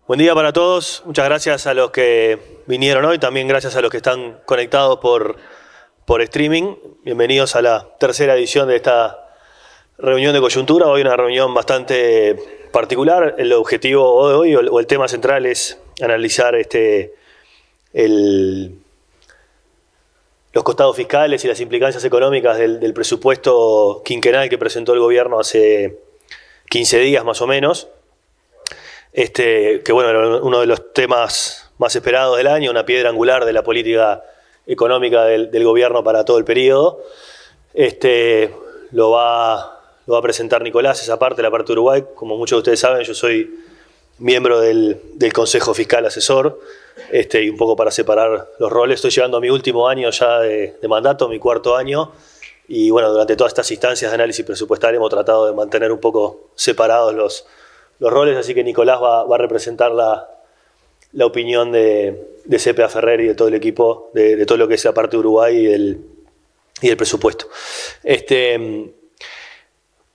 Buen día para todos. Muchas gracias a los que vinieron hoy. También gracias a los que están conectados por streaming. Bienvenidos a la tercera edición de esta reunión de coyuntura. Hoy una reunión bastante particular. El objetivo de hoy o el tema central es analizar los costados fiscales y las implicancias económicas del presupuesto quinquenal que presentó el gobierno hace 15 días más o menos. Que bueno, era uno de los temas más esperados del año, una piedra angular de la política económica del gobierno para todo el periodo. Lo va a presentar Nicolás, esa parte, la parte de Uruguay. Como muchos de ustedes saben, yo soy miembro del Consejo Fiscal Asesor, y un poco para separar los roles. Estoy llegando a mi último año ya de mandato, mi cuarto año, y bueno, durante todas estas instancias de análisis presupuestario hemos tratado de mantener un poco separados los roles, así que Nicolás va a representar la opinión de CPA Ferrer y de todo el equipo, de todo lo que es la parte de Uruguay y el presupuesto.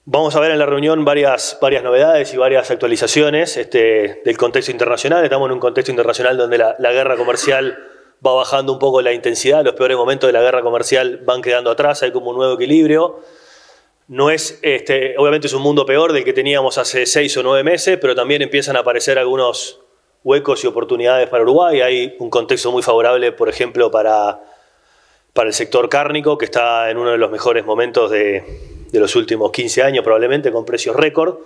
Vamos a ver en la reunión varias novedades y varias actualizaciones del contexto internacional. Estamos en un contexto internacional donde la guerra comercial va bajando un poco la intensidad, los peores momentos de la guerra comercial van quedando atrás, hay como un nuevo equilibrio. No es, obviamente es un mundo peor del que teníamos hace 6 o 9 meses, pero también empiezan a aparecer algunos huecos y oportunidades para Uruguay. Hay un contexto muy favorable, por ejemplo, para el sector cárnico, que está en uno de los mejores momentos de los últimos 15 años, probablemente, con precios récord.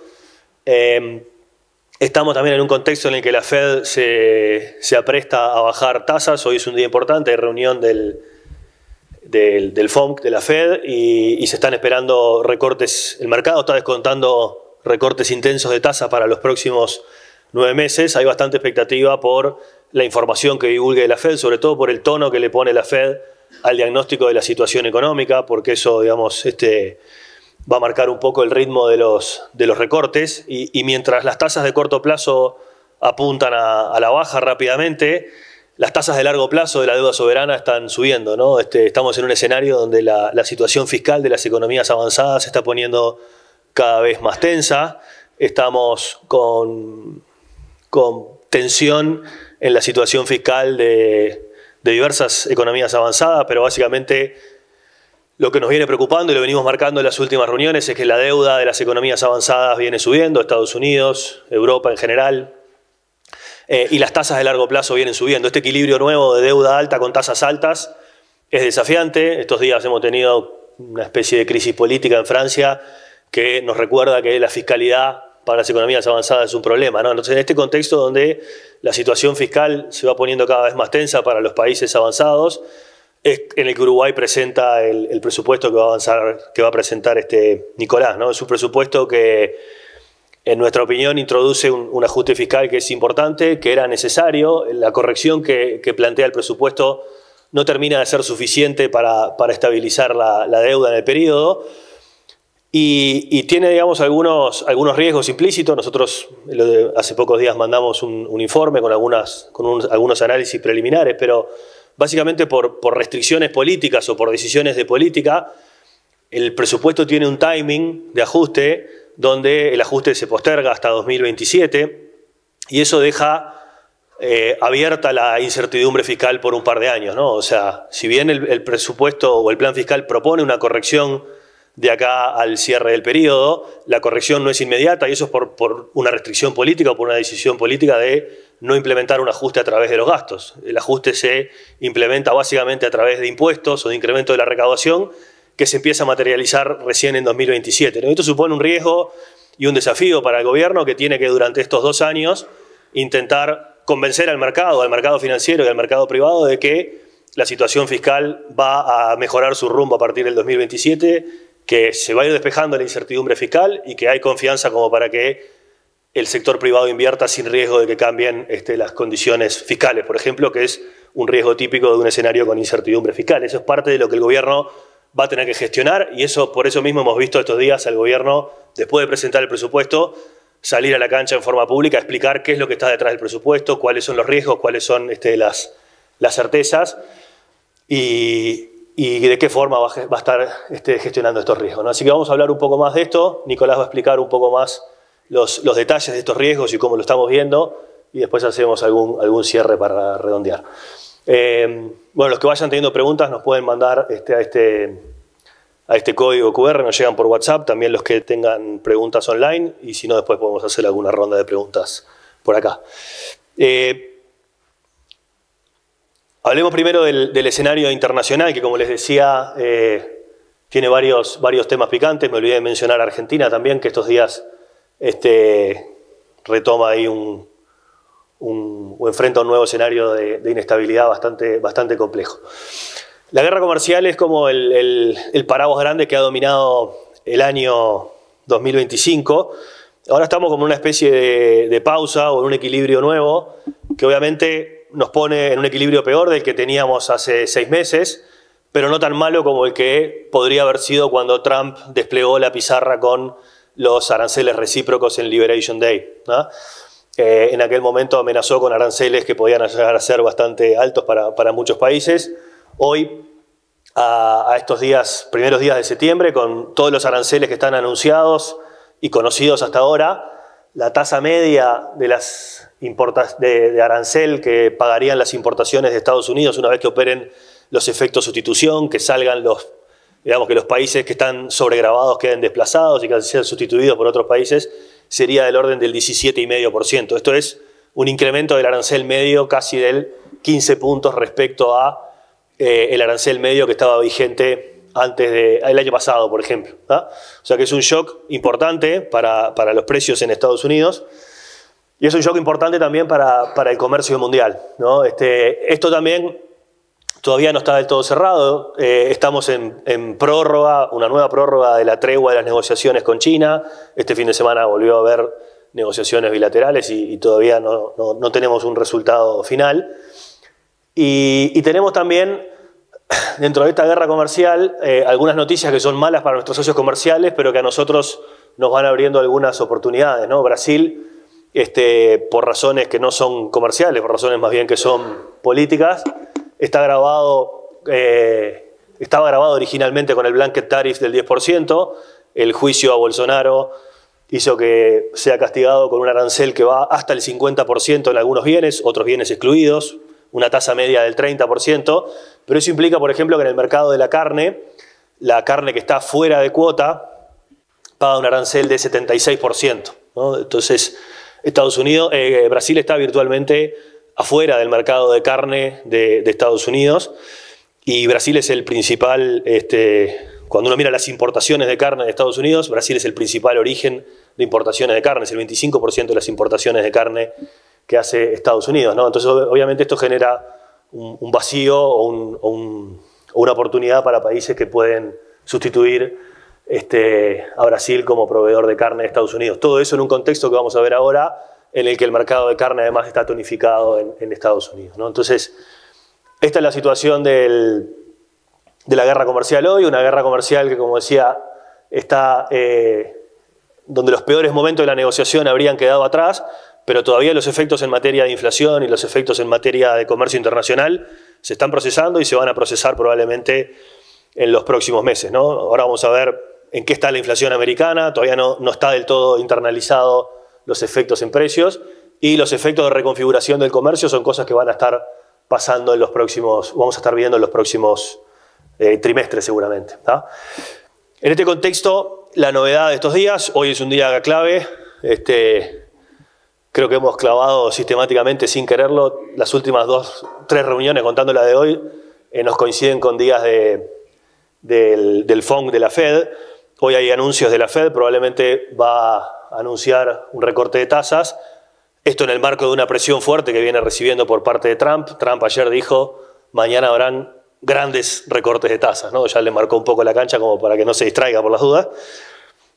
Estamos también en un contexto en el que la Fed se apresta a bajar tasas. Hoy es un día importante, hay reunión del FOMC de la Fed y se están esperando recortes. El mercado está descontando recortes intensos de tasa para los próximos 9 meses. Hay bastante expectativa por la información que divulgue la Fed, sobre todo por el tono que le pone la Fed al diagnóstico de la situación económica, porque eso, digamos, va a marcar un poco el ritmo de los recortes. Y mientras las tasas de corto plazo apuntan a la baja rápidamente, las tasas de largo plazo de la deuda soberana están subiendo, ¿no? Estamos en un escenario donde la situación fiscal de las economías avanzadas se está poniendo cada vez más tensa. Estamos con tensión en la situación fiscal de diversas economías avanzadas, pero básicamente lo que nos viene preocupando y lo venimos marcando en las últimas reuniones es que la deuda de las economías avanzadas viene subiendo, Estados Unidos, Europa en general, y las tasas de largo plazo vienen subiendo. Este equilibrio nuevo de deuda alta con tasas altas es desafiante. Estos días hemos tenido una especie de crisis política en Francia que nos recuerda que la fiscalidad para las economías avanzadas es un problema, ¿no? Entonces, en este contexto donde la situación fiscal se va poniendo cada vez más tensa para los países avanzados, es en el que Uruguay presenta el presupuesto que va a presentar Nicolás, ¿no? Es un presupuesto que, en nuestra opinión, introduce un ajuste fiscal que es importante, que era necesario. La corrección que plantea el presupuesto no termina de ser suficiente para estabilizar la deuda en el periodo y tiene, digamos, algunos riesgos implícitos. Nosotros hace pocos días mandamos un informe con algunos análisis preliminares, pero básicamente por restricciones políticas o por decisiones de política, el presupuesto tiene un timing de ajuste donde el ajuste se posterga hasta 2027 y eso deja abierta la incertidumbre fiscal por un par de años, ¿no? O sea, si bien el presupuesto o el plan fiscal propone una corrección de acá al cierre del periodo, la corrección no es inmediata y eso es por una restricción política o por una decisión política de no implementar un ajuste a través de los gastos. El ajuste se implementa básicamente a través de impuestos o de incremento de la recaudación, que se empieza a materializar recién en 2027. ¿No? Esto supone un riesgo y un desafío para el gobierno que tiene que durante estos 2 años intentar convencer al mercado financiero y al mercado privado de que la situación fiscal va a mejorar su rumbo a partir del 2027, que se va a ir despejando la incertidumbre fiscal y que hay confianza como para que el sector privado invierta sin riesgo de que cambien las condiciones fiscales, por ejemplo, que es un riesgo típico de un escenario con incertidumbre fiscal. Eso es parte de lo que el gobierno va a tener que gestionar y por eso mismo hemos visto estos días al gobierno, después de presentar el presupuesto, salir a la cancha en forma pública, explicar qué es lo que está detrás del presupuesto, cuáles son los riesgos, cuáles son las certezas y de qué forma va a estar gestionando estos riesgos, ¿no? Así que vamos a hablar un poco más de esto. Nicolás va a explicar un poco más los detalles de estos riesgos y cómo lo estamos viendo. y después hacemos algún cierre para redondear. Bueno, los que vayan teniendo preguntas nos pueden mandar a este código QR, nos llegan por WhatsApp, también los que tengan preguntas online, y si no, después podemos hacer alguna ronda de preguntas por acá. Hablemos primero del escenario internacional, que como les decía, tiene varios temas picantes. Me olvidé de mencionar a Argentina también, que estos días retoma ahí o enfrenta un nuevo escenario de inestabilidad bastante complejo. La guerra comercial es como el paraguas grande que ha dominado el año 2025. Ahora estamos como en una especie de pausa o en un equilibrio nuevo, que obviamente nos pone en un equilibrio peor del que teníamos hace 6 meses, pero no tan malo como el que podría haber sido cuando Trump desplegó la pizarra con los aranceles recíprocos en Liberation Day, ¿no? En aquel momento amenazó con aranceles que podían llegar a ser bastante altos para muchos países. Hoy, a estos primeros días de septiembre, con todos los aranceles que están anunciados y conocidos hasta ahora, la tasa media de arancel que pagarían las importaciones de Estados Unidos una vez que operen los efectos sustitución, que salgan digamos que los países que están sobregravados queden desplazados y que sean sustituidos por otros países, sería del orden del 17,5%. Esto es un incremento del arancel medio casi del 15 puntos respecto a el arancel medio que estaba vigente antes del año pasado, por ejemplo, ¿no? O sea que es un shock importante para los precios en Estados Unidos y es un shock importante también para el comercio mundial, ¿no? Esto también todavía no está del todo cerrado. Estamos en prórroga, una nueva prórroga de la tregua de las negociaciones con China. Este fin de semana volvió a haber negociaciones bilaterales y todavía no tenemos un resultado final. Y tenemos también, dentro de esta guerra comercial, algunas noticias que son malas para nuestros socios comerciales, pero que a nosotros nos van abriendo algunas oportunidades, ¿no? Brasil, por razones que no son comerciales, por razones más bien que son políticas, estaba grabado originalmente con el blanket tariff del 10%. El juicio a Bolsonaro hizo que sea castigado con un arancel que va hasta el 50% en algunos bienes, otros bienes excluidos, una tasa media del 30%, pero eso implica, por ejemplo, que en el mercado de la carne que está fuera de cuota paga un arancel de 76%, ¿no? Entonces, Brasil está virtualmente afuera del mercado de carne de Estados Unidos, y Brasil es el principal, cuando uno mira las importaciones de carne de Estados Unidos, Brasil es el principal origen de importaciones de carne, es el 25% de las importaciones de carne que hace Estados Unidos, ¿no? Entonces, obviamente, esto genera un vacío o una oportunidad para países que pueden sustituir a Brasil como proveedor de carne de Estados Unidos. Todo eso en un contexto que vamos a ver ahora, en el que el mercado de carne además está tonificado en Estados Unidos, ¿no? Entonces, esta es la situación de la guerra comercial hoy, una guerra comercial que, como decía, está donde los peores momentos de la negociación habrían quedado atrás, pero todavía los efectos en materia de inflación y los efectos en materia de comercio internacional se están procesando y se van a procesar probablemente en los próximos meses, ¿no? Ahora vamos a ver en qué está la inflación americana, todavía no está del todo internalizado los efectos en precios, y los efectos de reconfiguración del comercio son cosas que van a estar pasando vamos a estar viendo en los próximos trimestres seguramente, ¿tá? En este contexto, la novedad de estos días, hoy es un día clave, creo que hemos clavado sistemáticamente sin quererlo, las últimas 3 reuniones, contando la de hoy, nos coinciden con días del FOMC de la Fed. Hoy hay anuncios de la Fed, probablemente va a anunciar un recorte de tasas. Esto en el marco de una presión fuerte que viene recibiendo por parte de Trump. Trump ayer dijo, mañana habrán grandes recortes de tasas, ¿no? Ya le marcó un poco la cancha como para que no se distraiga por las dudas.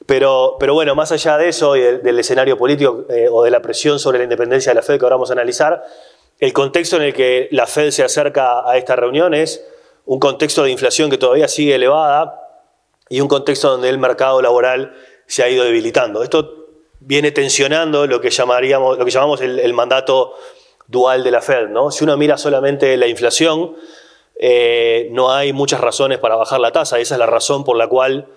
Pero bueno, más allá de eso y del escenario político o de la presión sobre la independencia de la Fed que ahora vamos a analizar, el contexto en el que la Fed se acerca a esta reunión es un contexto de inflación que todavía sigue elevada y un contexto donde el mercado laboral se ha ido debilitando. Esto viene tensionando lo que llamamos el mandato dual de la Fed, ¿no? Si uno mira solamente la inflación, no hay muchas razones para bajar la tasa. Esa es la razón por la cual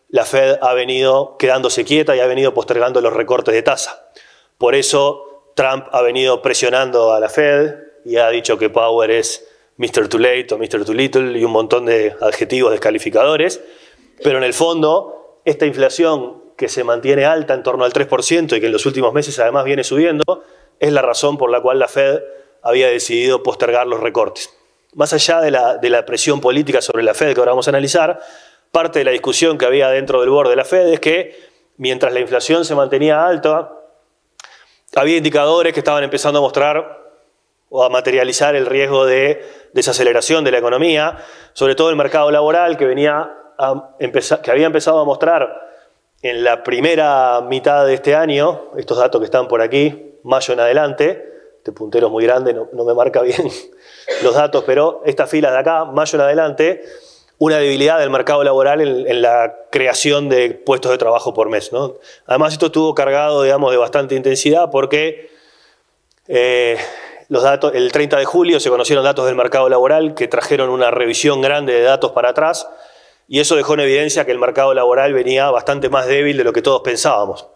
la Fed ha venido quedándose quieta y ha venido postergando los recortes de tasa. Por eso Trump ha venido presionando a la Fed y ha dicho que Powell es Mr. Too Late o Mr. Too Little y un montón de adjetivos descalificadores. Pero en el fondo, esta inflación que se mantiene alta en torno al 3% y que en los últimos meses además viene subiendo, es la razón por la cual la Fed había decidido postergar los recortes. Más allá de la presión política sobre la Fed que ahora vamos a analizar, parte de la discusión que había dentro del board de la Fed es que mientras la inflación se mantenía alta, había indicadores que estaban empezando a mostrar o a materializar el riesgo de desaceleración de la economía, sobre todo el mercado laboral que había empezado a mostrar en la primera mitad de este año, estos datos que están por aquí, mayo en adelante, este puntero es muy grande, no me marca bien los datos, pero estas filas de acá, mayo en adelante, una debilidad del mercado laboral en la creación de puestos de trabajo por mes, ¿no? Además, esto estuvo cargado, digamos, de bastante intensidad porque los datos, el 30 de julio se conocieron datos del mercado laboral que trajeron una revisión grande de datos para atrás y eso dejó en evidencia que el mercado laboral venía bastante más débil de lo que todos pensábamos.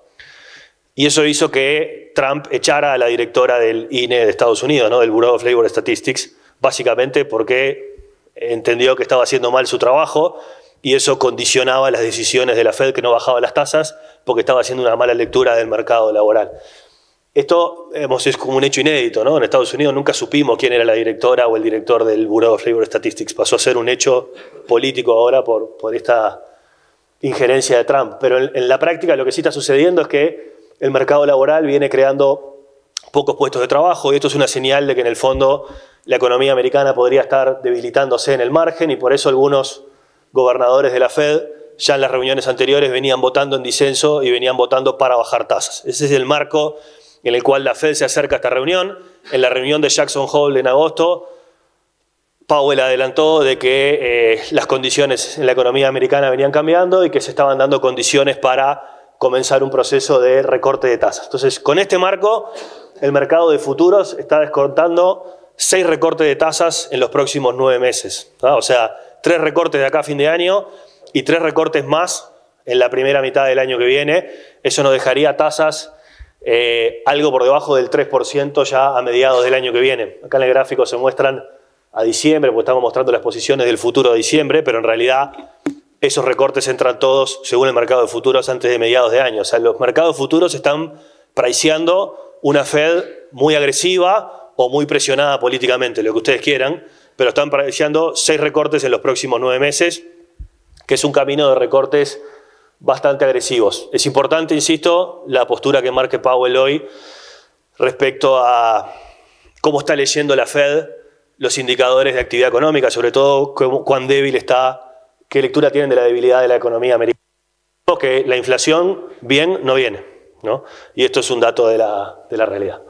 Y eso hizo que Trump echara a la directora del INE de Estados Unidos, ¿no? Del Bureau of Labor Statistics, básicamente porque entendió que estaba haciendo mal su trabajo y eso condicionaba las decisiones de la Fed, que no bajaba las tasas porque estaba haciendo una mala lectura del mercado laboral. Esto es como un hecho inédito, ¿no? En Estados Unidos nunca supimos quién era la directora o el director del Bureau of Labor Statistics. Pasó a ser un hecho político ahora por esta injerencia de Trump. Pero en la práctica lo que sí está sucediendo es que el mercado laboral viene creando pocos puestos de trabajo y esto es una señal de que en el fondo la economía americana podría estar debilitándose en el margen y por eso algunos gobernadores de la Fed ya en las reuniones anteriores venían votando en disenso y venían votando para bajar tasas. Ese es el marco en el cual la Fed se acerca a esta reunión. En la reunión de Jackson Hole en agosto, Powell adelantó de que las condiciones en la economía americana venían cambiando y que se estaban dando condiciones para comenzar un proceso de recorte de tasas. Entonces, con este marco, el mercado de futuros está descontando 6 recortes de tasas en los próximos 9 meses. ¿No? O sea, 3 recortes de acá a fin de año y 3 recortes más en la primera mitad del año que viene. Eso nos dejaría tasas algo por debajo del 3% ya a mediados del año que viene. Acá en el gráfico se muestran a diciembre, porque estamos mostrando las posiciones del futuro de diciembre, pero en realidad esos recortes entran todos, según el mercado de futuros, antes de mediados de año. O sea, los mercados futuros están priceando una Fed muy agresiva o muy presionada políticamente, lo que ustedes quieran, pero están priceando 6 recortes en los próximos 9 meses, que es un camino de recortes bastante agresivos. Es importante, insisto, la postura que marque Powell hoy respecto a cómo está leyendo la Fed los indicadores de actividad económica, sobre todo cuán débil está, qué lectura tienen de la debilidad de la economía americana. Que la inflación bien no viene, ¿no? Y esto es un dato de la realidad.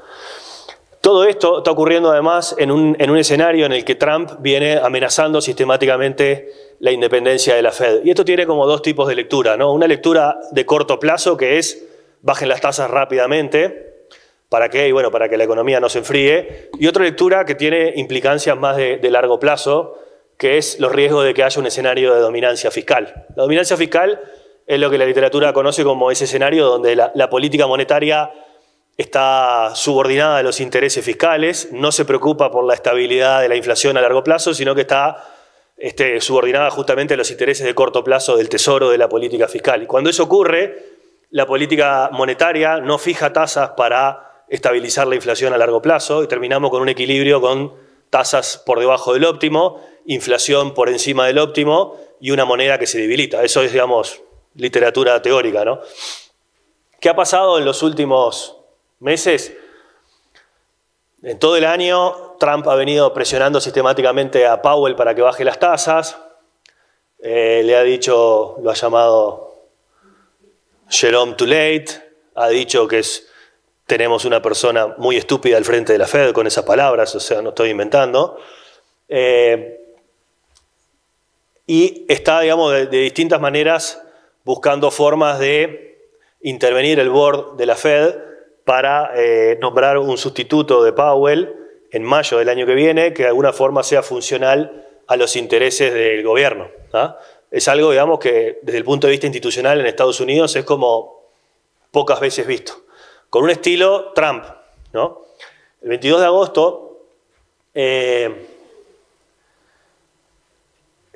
Todo esto está ocurriendo además en un escenario en el que Trump viene amenazando sistemáticamente la independencia de la Fed. Y esto tiene como 2 tipos de lectura, ¿no? Una lectura de corto plazo que es bajen las tasas rápidamente. ¿Para qué? Y bueno, para que la economía no se enfríe. Y otra lectura que tiene implicancias más de largo plazo, que es los riesgos de que haya un escenario de dominancia fiscal. La dominancia fiscal es lo que la literatura conoce como ese escenario donde la política monetaria está subordinada a los intereses fiscales, no se preocupa por la estabilidad de la inflación a largo plazo, sino que está subordinada justamente a los intereses de corto plazo del tesoro de la política fiscal. Y cuando eso ocurre, la política monetaria no fija tasas para estabilizar la inflación a largo plazo y terminamos con un equilibrio con tasas por debajo del óptimo, inflación por encima del óptimo y una moneda que se debilita. Eso es, digamos, literatura teórica, ¿no? ¿Qué ha pasado en los últimos meses? En todo el año, Trump ha venido presionando sistemáticamente a Powell para que baje las tasas. Le ha dicho, lo ha llamado Jerome Too Late, ha dicho que tenemos una persona muy estúpida al frente de la Fed con esas palabras, o sea, no estoy inventando. Y está, digamos, de distintas maneras buscando formas de intervenir el board de la Fed para nombrar un sustituto de Powell en mayo del año que viene que de alguna forma sea funcional a los intereses del gobierno. ¿Ah? Es algo, digamos, que desde el punto de vista institucional en Estados Unidos es como pocas veces visto. Con un estilo Trump, ¿no? El 22 de agosto,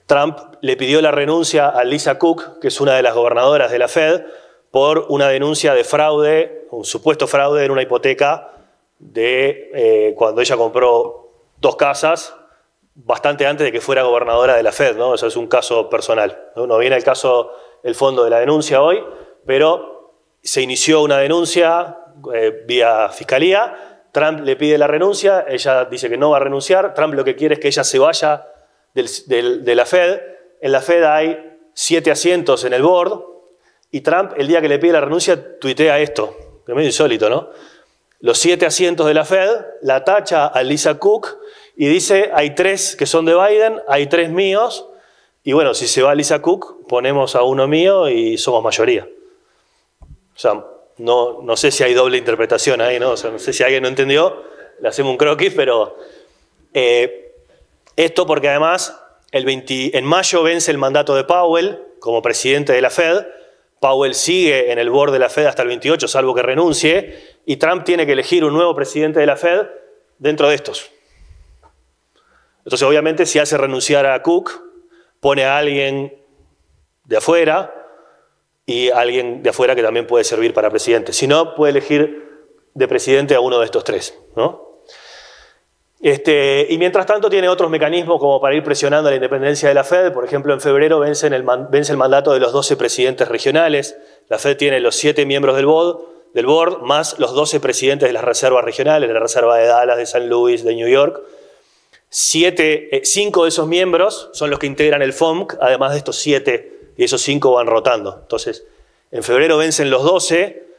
Trump le pidió la renuncia a Lisa Cook, que es una de las gobernadoras de la Fed, por una denuncia de fraude, un supuesto fraude en una hipoteca de cuando ella compró 2 casas, bastante antes de que fuera gobernadora de la Fed, ¿no? Eso es un caso personal, ¿no? No viene el fondo de la denuncia hoy, pero se inició una denuncia vía fiscalía. Trump le pide la renuncia, ella dice que no va a renunciar. Trump lo que quiere es que ella se vaya de la Fed. En la Fed hay 7 asientos en el board y Trump, el día que le pide la renuncia, tuitea esto, que es medio insólito, ¿no? Los 7 asientos de la Fed, la tacha a Lisa Cook y dice, hay 3 que son de Biden, hay 3 míos, y bueno, si se va Lisa Cook, ponemos a uno mío y somos mayoría. O sea, no sé si hay doble interpretación ahí, ¿no? O sea, no sé si alguien no entendió, le hacemos un croquis, pero esto porque además en mayo vence el mandato de Powell como presidente de la Fed. Powell sigue en el board de la Fed hasta el 28, salvo que renuncie, y Trump tiene que elegir un nuevo presidente de la Fed dentro de estos. Entonces, obviamente, si hace renunciar a Cook, pone a alguien de afuera y alguien de afuera que también puede servir para presidente. Si no, puede elegir de presidente a uno de estos 3, ¿no? Y mientras tanto tiene otros mecanismos como para ir presionando la independencia de la Fed. Por ejemplo, en febrero vence el mandato de los 12 presidentes regionales. La Fed tiene los 7 miembros del board más los 12 presidentes de las reservas regionales, de la reserva de Dallas, de San Luis, de New York. 5 de esos miembros son los que integran el FOMC, además de estos 7, y esos 5 van rotando. Entonces, en febrero vencen los 12,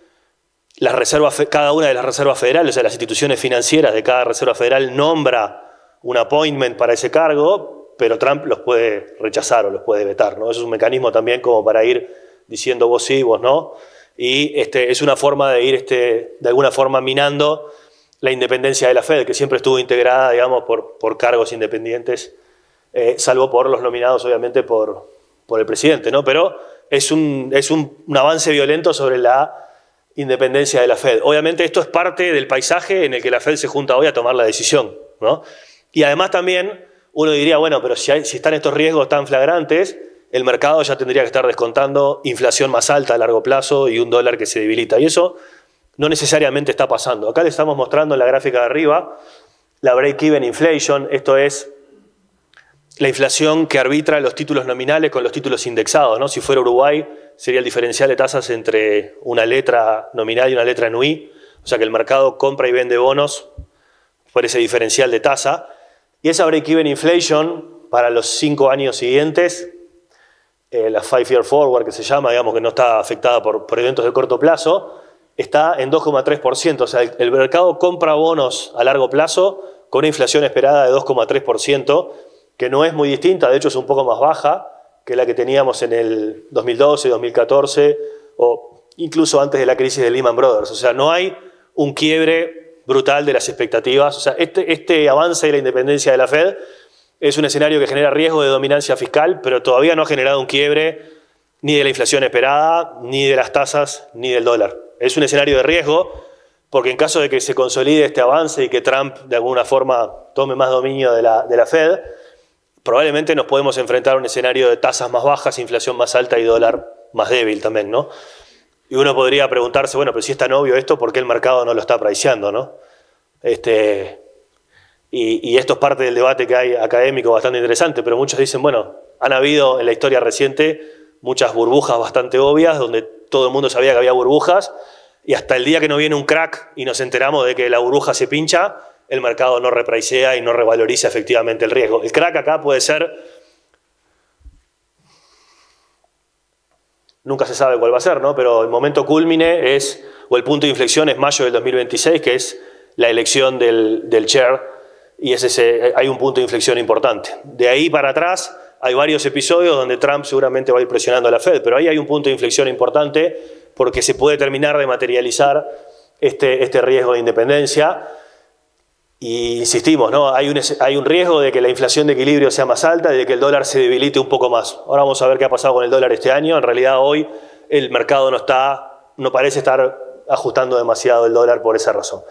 cada una de las reservas federales, o sea, las instituciones financieras de cada reserva federal nombra un appointment para ese cargo, pero Trump los puede rechazar o los puede vetar, ¿no? Eso es un mecanismo también como para ir diciendo vos sí, vos no, y es una forma de ir de alguna forma minando la independencia de la Fed, que siempre estuvo integrada, digamos, por cargos independientes, salvo por los nominados, obviamente, por el presidente, ¿no? Pero es un avance violento sobre la independencia de la Fed. Obviamente esto es parte del paisaje en el que la Fed se junta hoy a tomar la decisión, ¿no? Y además también uno diría, bueno, pero si están estos riesgos tan flagrantes, el mercado ya tendría que estar descontando inflación más alta a largo plazo y un dólar que se debilita. Y eso no necesariamente está pasando. Acá le estamos mostrando en la gráfica de arriba la break-even inflation. Esto es la inflación que arbitra los títulos nominales con los títulos indexados, ¿no? Si fuera Uruguay, sería el diferencial de tasas entre una letra nominal y una letra NUI. O sea que el mercado compra y vende bonos por ese diferencial de tasa. Y esa break-even inflation para los 5 años siguientes, la 5-year forward que se llama, digamos que no está afectada por eventos de corto plazo, está en 2,3%. O sea, el mercado compra bonos a largo plazo con una inflación esperada de 2,3%, que no es muy distinta, de hecho es un poco más baja que la que teníamos en el 2012, 2014 o incluso antes de la crisis de Lehman Brothers. O sea, no hay un quiebre brutal de las expectativas. O sea, este avance de la independencia de la Fed es un escenario que genera riesgo de dominancia fiscal, pero todavía no ha generado un quiebre ni de la inflación esperada, ni de las tasas, ni del dólar. Es un escenario de riesgo porque en caso de que se consolide este avance y que Trump de alguna forma tome más dominio de la Fed, probablemente nos podemos enfrentar a un escenario de tasas más bajas, inflación más alta y dólar más débil también, ¿no? Y uno podría preguntarse, bueno, pero si es tan obvio esto, ¿por qué el mercado no lo está priceando, no? Y esto es parte del debate que hay académico bastante interesante, pero muchos dicen, bueno, han habido en la historia reciente muchas burbujas bastante obvias, donde todo el mundo sabía que había burbujas, y hasta el día que no viene un crack y nos enteramos de que la burbuja se pincha, el mercado no repricea y no revaloriza efectivamente el riesgo. El crack acá puede ser, nunca se sabe cuál va a ser, ¿no? Pero el momento cúlmine o el punto de inflexión es mayo del 2026, que es la elección del chair, y hay un punto de inflexión importante. De ahí para atrás hay varios episodios donde Trump seguramente va a ir presionando a la Fed, pero ahí hay un punto de inflexión importante porque se puede terminar de materializar este riesgo de independencia. Y insistimos, ¿no? Hay un riesgo de que la inflación de equilibrio sea más alta y de que el dólar se debilite un poco más. Ahora vamos a ver qué ha pasado con el dólar este año. En realidad hoy el mercado no parece estar ajustando demasiado el dólar por esa razón.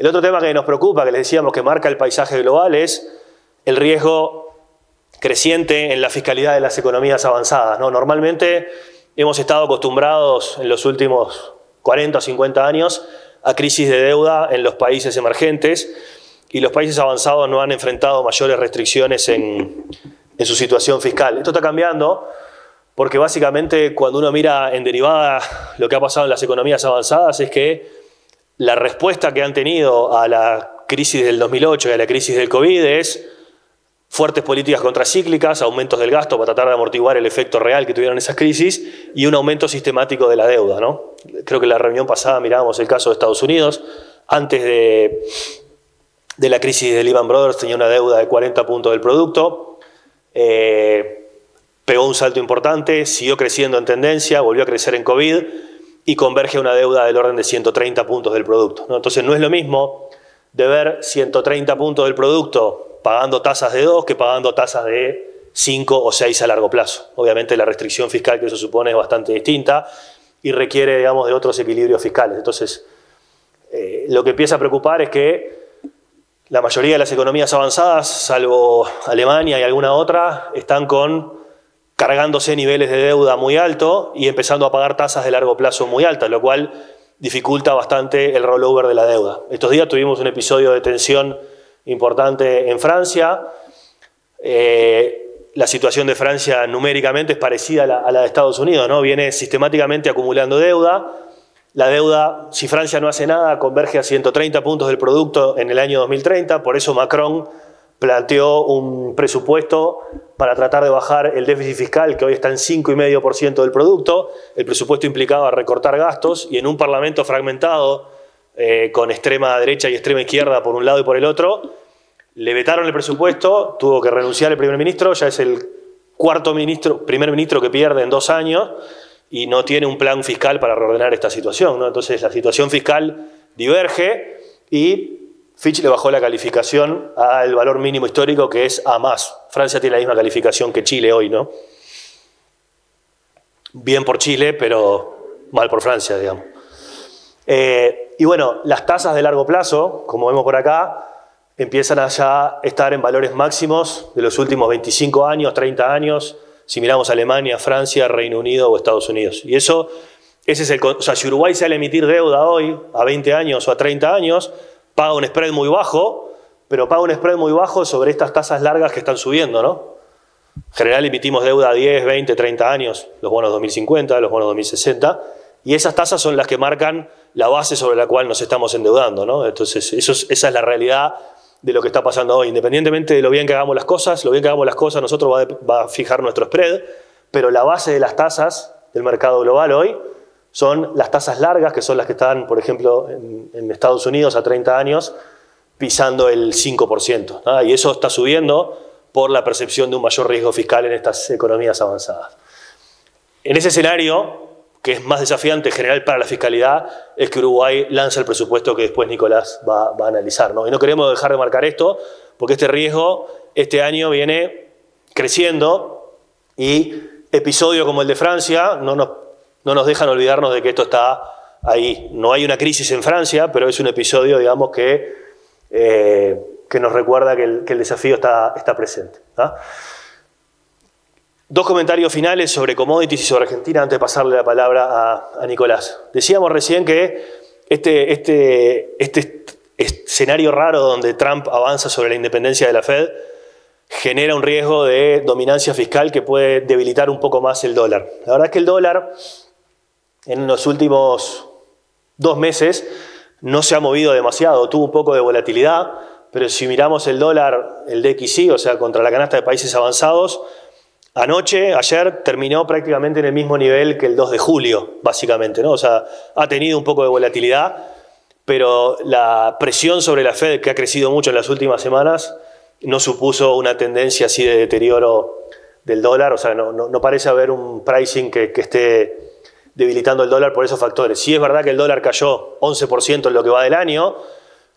El otro tema que nos preocupa, que les decíamos que marca el paisaje global, es el riesgo creciente en la fiscalidad de las economías avanzadas, ¿no? Normalmente hemos estado acostumbrados en los últimos 40 o 50 años a crisis de deuda en los países emergentes, y los países avanzados no han enfrentado mayores restricciones en su situación fiscal. Esto está cambiando porque básicamente cuando uno mira en derivada lo que ha pasado en las economías avanzadas es que la respuesta que han tenido a la crisis del 2008 y a la crisis del COVID es fuertes políticas contracíclicas, aumentos del gasto para tratar de amortiguar el efecto real que tuvieron esas crisis y un aumento sistemático de la deuda, ¿no? Creo que en la reunión pasada mirábamos el caso de Estados Unidos. Antes de la crisis de Lehman Brothers tenía una deuda de 40 puntos del producto. Pegó un salto importante, siguió creciendo en tendencia, volvió a crecer en COVID y converge a una deuda del orden de 130 puntos del producto, ¿no? Entonces no es lo mismo de ver 130 puntos del producto pagando tasas de 2 que pagando tasas de 5 o 6 a largo plazo. Obviamente la restricción fiscal que eso supone es bastante distinta y requiere, digamos, de otros equilibrios fiscales. Entonces, lo que empieza a preocupar es que la mayoría de las economías avanzadas, salvo Alemania y alguna otra, están cargándose niveles de deuda muy alto y empezando a pagar tasas de largo plazo muy altas, lo cual dificulta bastante el rollover de la deuda. Estos días tuvimos un episodio de tensión importante en Francia. La situación de Francia numéricamente es parecida a la de Estados Unidos, ¿no? Viene sistemáticamente acumulando deuda. La deuda, si Francia no hace nada, converge a 130 puntos del producto en el año 2030. Por eso Macron planteó un presupuesto para tratar de bajar el déficit fiscal, que hoy está en 5,5% del producto. El presupuesto implicaba recortar gastos y en un parlamento fragmentado, con extrema derecha y extrema izquierda por un lado y por el otro, le vetaron el presupuesto, tuvo que renunciar el primer ministro, ya es el cuarto primer ministro que pierde en 2 años y no tiene un plan fiscal para reordenar esta situación, ¿no? Entonces la situación fiscal diverge y Fitch le bajó la calificación al valor mínimo histórico, que es A+. Francia tiene la misma calificación que Chile hoy, ¿no? Bien por Chile, pero mal por Francia, digamos. Y bueno, las tasas de largo plazo, como vemos por acá, empiezan a ya estar en valores máximos de los últimos 25 años, 30 años, si miramos Alemania, Francia, Reino Unido o Estados Unidos. Y ese es o sea, si Uruguay sale a emitir deuda hoy, a 20 años o a 30 años, paga un spread muy bajo, pero paga un spread muy bajo sobre estas tasas largas que están subiendo, ¿no? En general emitimos deuda a 10, 20, 30 años, los bonos 2050, los bonos 2060, y esas tasas son las que marcan la base sobre la cual nos estamos endeudando, ¿no? Entonces, esa es la realidad de lo que está pasando hoy. Independientemente de lo bien que hagamos las cosas, nosotros va a fijar nuestro spread, pero la base de las tasas del mercado global hoy son las tasas largas, que son las que están, por ejemplo, en Estados Unidos a 30 años, pisando el 5%, ¿no? Y eso está subiendo por la percepción de un mayor riesgo fiscal en estas economías avanzadas. En ese escenario, que es más desafiante en general para la fiscalidad, es que Uruguay lanza el presupuesto que después Nicolás va a analizar, ¿no? Y no queremos dejar de marcar esto, porque este riesgo este año viene creciendo y episodios como el de Francia no nos dejan olvidarnos de que esto está ahí. No hay una crisis en Francia, pero es un episodio, digamos, que nos recuerda que el desafío está presente, ¿no? 2 comentarios finales sobre commodities y sobre Argentina antes de pasarle la palabra a Nicolás. Decíamos recién que este escenario raro donde Trump avanza sobre la independencia de la Fed genera un riesgo de dominancia fiscal que puede debilitar un poco más el dólar. La verdad es que el dólar en los últimos 2 meses no se ha movido demasiado, tuvo un poco de volatilidad, pero si miramos el dólar, el DXY, o sea, contra la canasta de países avanzados, ayer terminó prácticamente en el mismo nivel que el 2 de julio, básicamente, ¿no? O sea, ha tenido un poco de volatilidad, pero la presión sobre la Fed, que ha crecido mucho en las últimas semanas, no supuso una tendencia así de deterioro del dólar. O sea, no parece haber un pricing que esté debilitando el dólar por esos factores. Sí es verdad que el dólar cayó 11% en lo que va del año,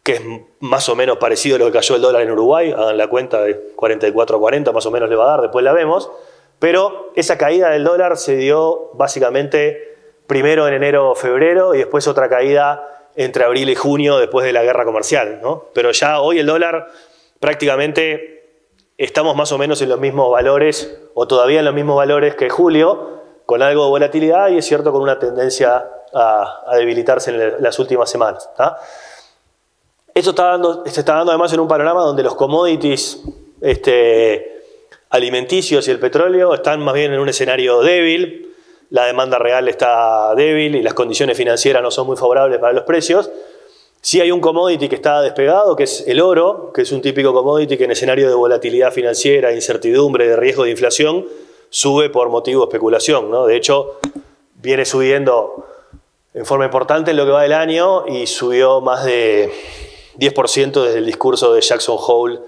que es más o menos parecido a lo que cayó el dólar en Uruguay, hagan la cuenta de 44 a 40, más o menos le va a dar, después la vemos, pero esa caída del dólar se dio básicamente primero en enero o febrero y después otra caída entre abril y junio después de la guerra comercial, ¿no? Pero ya hoy el dólar prácticamente estamos más o menos en los mismos valores, o todavía en los mismos valores que julio, con algo de volatilidad y es cierto con una tendencia a debilitarse en las últimas semanas, ¿tá? Esto se está dando además en un panorama donde los commodities alimenticios y el petróleo están más bien en un escenario débil, la demanda real está débil y las condiciones financieras no son muy favorables para los precios. Sí hay un commodity que está despegado, que es el oro, que es un típico commodity que en escenario de volatilidad financiera, incertidumbre, de riesgo de inflación, sube por motivo de especulación, ¿no? De hecho, viene subiendo en forma importante en lo que va del año y subió más de 10% desde el discurso de Jackson Hole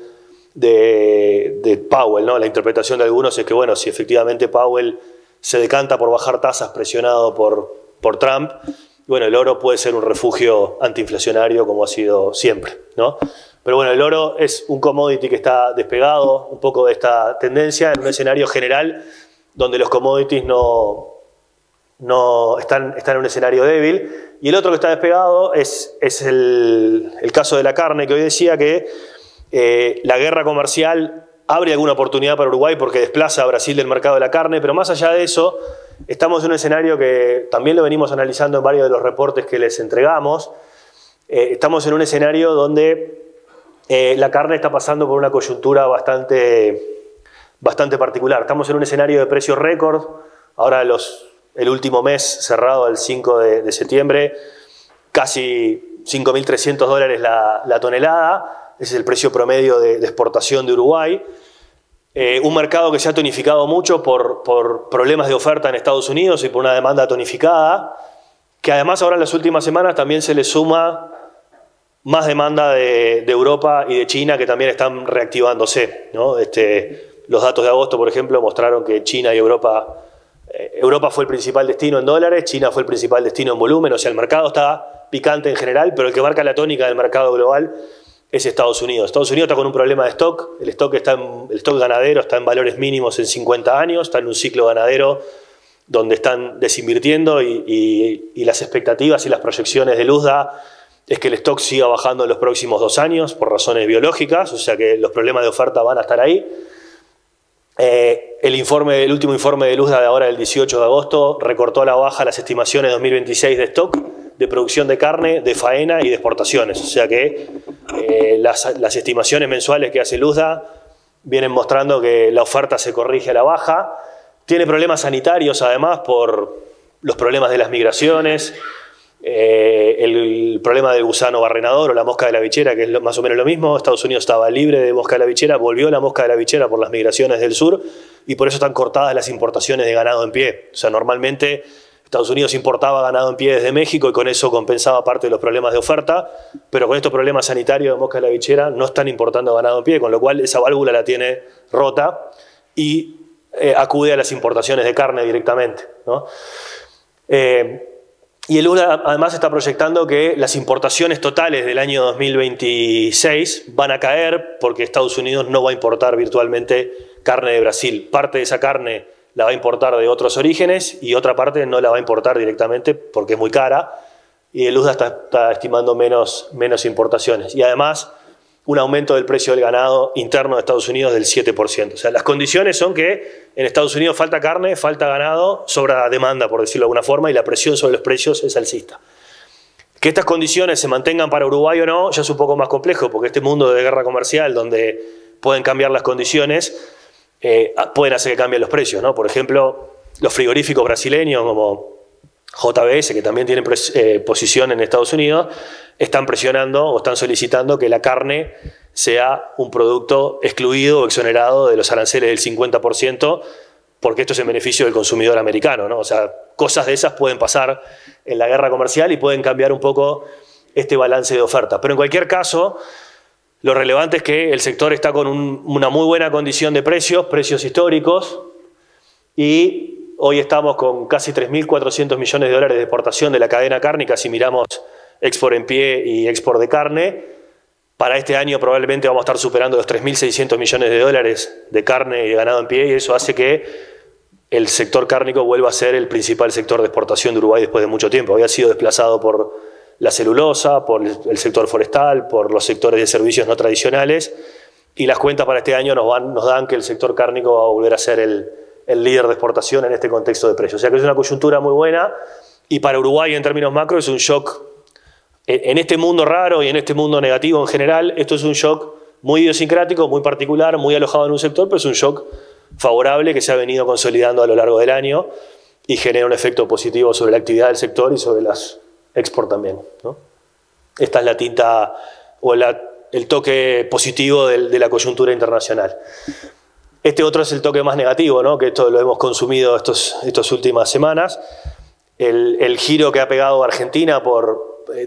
de Powell, ¿no? La interpretación de algunos es que, bueno, si efectivamente Powell se decanta por bajar tasas presionado por Trump, bueno, el oro puede ser un refugio antiinflacionario como ha sido siempre, ¿no? Pero bueno, el oro es un commodity que está despegado un poco de esta tendencia en un escenario general donde los commodities no están en un escenario débil. Y el otro que está despegado es el caso de la carne, que hoy decía que la guerra comercial abre alguna oportunidad para Uruguay porque desplaza a Brasil del mercado de la carne, pero más allá de eso, estamos en un escenario que también lo venimos analizando en varios de los reportes que les entregamos. Estamos en un escenario donde la carne está pasando por una coyuntura bastante particular. Estamos en un escenario de precios récord. Ahora el último mes cerrado el 5 de septiembre, casi $5.300 la tonelada. Ese es el precio promedio de exportación de Uruguay. Un mercado que se ha tonificado mucho por problemas de oferta en Estados Unidos y por una demanda tonificada, que además ahora en las últimas semanas también se le suma más demanda de Europa y de China que también están reactivándose, ¿no? Los datos de agosto, por ejemplo, mostraron que China y Europa fue el principal destino en dólares, China fue el principal destino en volumen, o sea, el mercado está picante en general, pero el que marca la tónica del mercado global es Estados Unidos. Estados Unidos está con un problema de stock, el stock ganadero está en valores mínimos en 50 años, está en un ciclo ganadero donde están desinvirtiendo y las expectativas y las proyecciones de Luzda es que el stock siga bajando en los próximos 2 años por razones biológicas, o sea que los problemas de oferta van a estar ahí. El último informe de Luzda de ahora, del 18 de agosto, recortó a la baja las estimaciones de 2026 de stock, de producción de carne, de faena y de exportaciones. O sea que las estimaciones mensuales que hace Luzda vienen mostrando que la oferta se corrige a la baja. Tiene problemas sanitarios además por los problemas de las migraciones, el problema del gusano barrenador o la mosca de la bichera, que es más o menos lo mismo. Estados Unidos estaba libre de mosca de la bichera, volvió la mosca de la bichera por las migraciones del sur y por eso están cortadas las importaciones de ganado en pie. O sea, normalmente Estados Unidos importaba ganado en pie desde México y con eso compensaba parte de los problemas de oferta, pero con estos problemas sanitarios de mosca de la bichera no están importando ganado en pie, con lo cual esa válvula la tiene rota y acude a las importaciones de carne directamente, ¿no? Y el UNA además está proyectando que las importaciones totales del año 2026 van a caer porque Estados Unidos no va a importar virtualmente carne de Brasil. Parte de esa carne la va a importar de otros orígenes y otra parte no la va a importar directamente porque es muy cara y el USDA está estimando menos importaciones. Y además un aumento del precio del ganado interno de Estados Unidos del 7%. O sea, las condiciones son que en Estados Unidos falta carne, falta ganado, sobra demanda, por decirlo de alguna forma, y la presión sobre los precios es alcista. Que estas condiciones se mantengan para Uruguay o no ya es un poco más complejo, porque este mundo de guerra comercial donde pueden cambiar las condiciones, pueden hacer que cambien los precios, ¿no? Por ejemplo, los frigoríficos brasileños como JBS, que también tienen posición en Estados Unidos, están presionando o están solicitando que la carne sea un producto excluido o exonerado de los aranceles del 50%, porque esto es en beneficio del consumidor americano, ¿no? O sea, cosas de esas pueden pasar en la guerra comercial y pueden cambiar un poco este balance de oferta. Pero en cualquier caso, lo relevante es que el sector está con una muy buena condición de precios históricos, y hoy estamos con casi 3.400 millones de dólares de exportación de la cadena cárnica si miramos export en pie y export de carne. Para este año probablemente vamos a estar superando los 3.600 millones de dólares de carne y de ganado en pie, y eso hace que el sector cárnico vuelva a ser el principal sector de exportación de Uruguay después de mucho tiempo. Había sido desplazado por la celulosa, por el sector forestal, por los sectores de servicios no tradicionales, y las cuentas para este año nos dan que el sector cárnico va a volver a ser el líder de exportación en este contexto de precios. O sea que es una coyuntura muy buena, y para Uruguay en términos macro es un shock. En este mundo raro y en este mundo negativo en general, esto es un shock muy idiosincrático, muy particular, muy alojado en un sector, pero es un shock favorable que se ha venido consolidando a lo largo del año y genera un efecto positivo sobre la actividad del sector y sobre las export también, ¿no? Esta es la tinta o el toque positivo de la coyuntura internacional. Este otro es el toque más negativo, ¿no? Que esto lo hemos consumido estas últimas semanas. El giro que ha pegado Argentina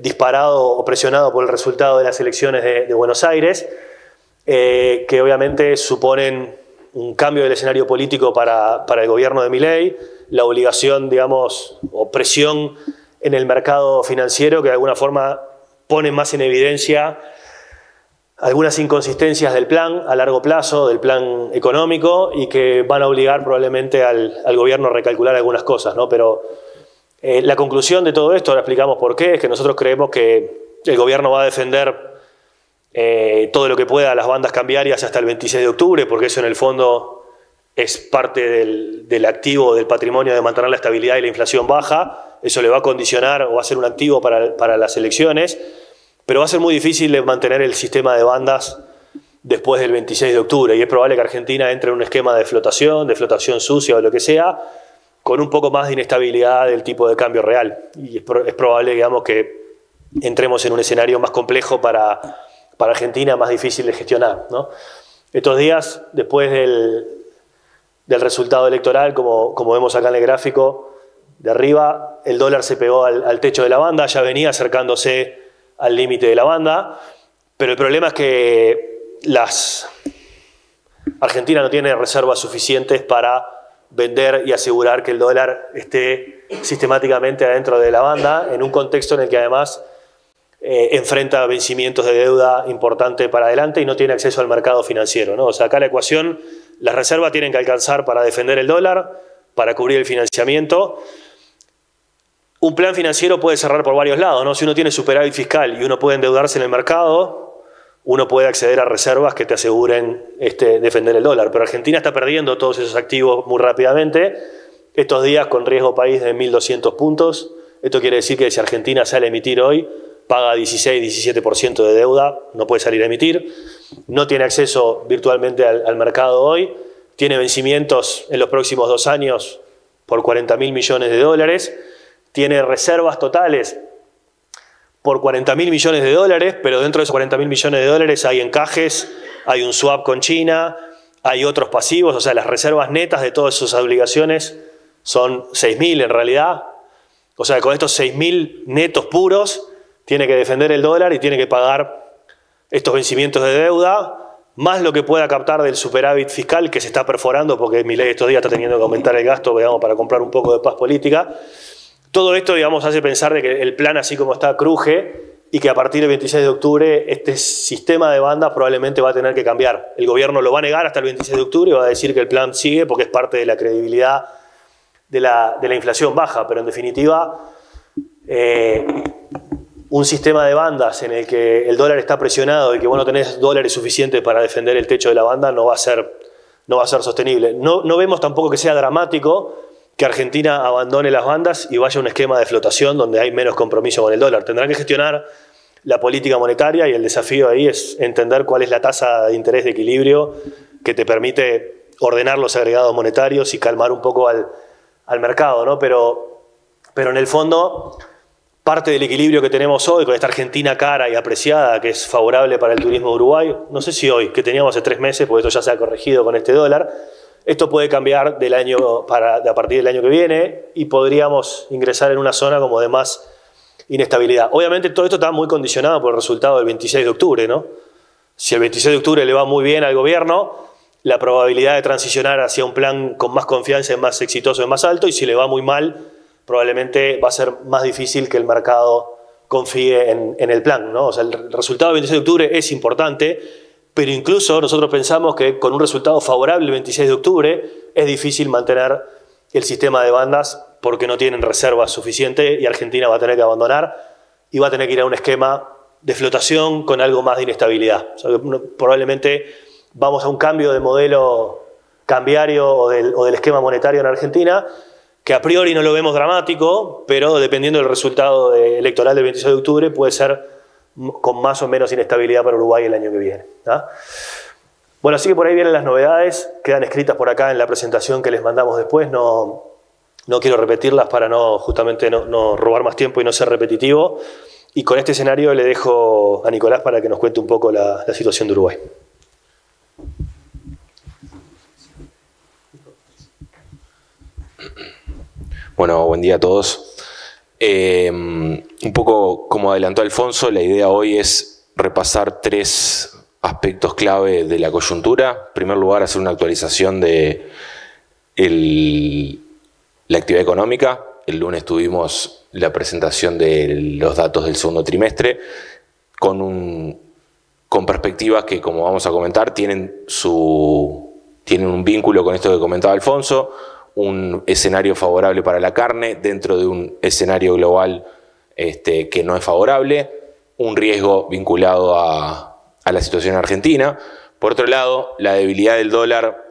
disparado o presionado por el resultado de las elecciones de Buenos Aires, que obviamente suponen un cambio del escenario político para el gobierno de Milei, la obligación, digamos, o presión en el mercado financiero que de alguna forma pone más en evidencia algunas inconsistencias del plan a largo plazo, del plan económico, y que van a obligar probablemente al gobierno a recalcular algunas cosas, ¿no? Pero la conclusión de todo esto, ahora explicamos por qué, es que nosotros creemos que el gobierno va a defender todo lo que pueda las bandas cambiarias hasta el 26 de octubre, porque eso en el fondo es parte del activo, del patrimonio de mantener la estabilidad y la inflación baja. Eso le va a condicionar o va a ser un activo para las elecciones, pero va a ser muy difícil de mantener el sistema de bandas después del 26 de octubre, y es probable que Argentina entre en un esquema de flotación sucia o lo que sea, con un poco más de inestabilidad del tipo de cambio real. Y es probable, digamos, que entremos en un escenario más complejo para Argentina, más difícil de gestionar, ¿no? Estos días, después del resultado electoral, como vemos acá en el gráfico de arriba, el dólar se pegó al techo de la banda, ya venía acercándose al límite de la banda, pero el problema es que Argentina no tiene reservas suficientes para vender y asegurar que el dólar esté sistemáticamente adentro de la banda, en un contexto en el que además enfrenta vencimientos de deuda importante para adelante y no tiene acceso al mercado financiero, ¿no? O sea, acá la ecuación, las reservas tienen que alcanzar para defender el dólar, para cubrir el financiamiento. Un plan financiero puede cerrar por varios lados, ¿no? Si uno tiene superávit fiscal y uno puede endeudarse en el mercado, uno puede acceder a reservas que te aseguren defender el dólar. Pero Argentina está perdiendo todos esos activos muy rápidamente, estos días con riesgo país de 1.200 puntos. Esto quiere decir que si Argentina sale a emitir hoy, paga 16-17% de deuda, no puede salir a emitir, no tiene acceso virtualmente al mercado hoy, tiene vencimientos en los próximos 2 años por 40.000 millones de dólares, tiene reservas totales por 40.000 millones de dólares, pero dentro de esos 40.000 millones de dólares hay encajes, hay un swap con China, hay otros pasivos, o sea, las reservas netas de todas sus obligaciones son 6.000 en realidad. O sea, con estos 6.000 netos puros, tiene que defender el dólar y tiene que pagar estos vencimientos de deuda, más lo que pueda captar del superávit fiscal que se está perforando, porque Milei estos días está teniendo que aumentar el gasto, digamos, para comprar un poco de paz política. Todo esto, digamos, hace pensar de que el plan, así como está, cruje, y que a partir del 26 de octubre este sistema de bandas probablemente va a tener que cambiar. El gobierno lo va a negar hasta el 26 de octubre y va a decir que el plan sigue porque es parte de la credibilidad de la inflación baja, pero en definitiva un sistema de bandas en el que el dólar está presionado y que vos no tenés dólares suficientes para defender el techo de la banda no va a ser sostenible. No vemos tampoco que sea dramático que Argentina abandone las bandas y vaya a un esquema de flotación donde hay menos compromiso con el dólar. Tendrán que gestionar la política monetaria y el desafío ahí es entender cuál es la tasa de interés de equilibrio que te permite ordenar los agregados monetarios y calmar un poco al mercado, ¿no? Pero en el fondo, parte del equilibrio que tenemos hoy con esta Argentina cara y apreciada, que es favorable para el turismo de Uruguay, no sé si hoy, que teníamos hace 3 meses, porque esto ya se ha corregido con este dólar, esto puede cambiar a partir del año que viene y podríamos ingresar en una zona como de más inestabilidad. Obviamente todo esto está muy condicionado por el resultado del 26 de octubre, ¿no? Si el 26 de octubre le va muy bien al gobierno, la probabilidad de transicionar hacia un plan con más confianza es más exitoso, es más alto, y si le va muy mal, probablemente va a ser más difícil que el mercado confíe en el plan, ¿no? O sea, el resultado del 26 de octubre es importante, pero incluso nosotros pensamos que con un resultado favorable el 26 de octubre es difícil mantener el sistema de bandas porque no tienen reservas suficientes y Argentina va a tener que abandonar y va a tener que ir a un esquema de flotación con algo más de inestabilidad. O sea, probablemente vamos a un cambio de modelo cambiario o del esquema monetario en Argentina, que a priori no lo vemos dramático, pero dependiendo del resultado electoral del 26 de octubre puede ser con más o menos inestabilidad para Uruguay el año que viene. Bueno, así que por ahí vienen las novedades, quedan escritas por acá en la presentación que les mandamos después, no quiero repetirlas para justamente no robar más tiempo y no ser repetitivo. Y con este escenario le dejo a Nicolás para que nos cuente un poco la situación de Uruguay. Bueno, buen día a todos. Un poco como adelantó Alfonso, la idea hoy es repasar 3 aspectos clave de la coyuntura. En primer lugar, hacer una actualización de la actividad económica. El lunes tuvimos la presentación de los datos del segundo trimestre con perspectivas que, como vamos a comentar, tienen un vínculo con esto que comentaba Alfonso. Un escenario favorable para la carne dentro de un escenario global que no es favorable, un riesgo vinculado a la situación argentina. Por otro lado, la debilidad del dólar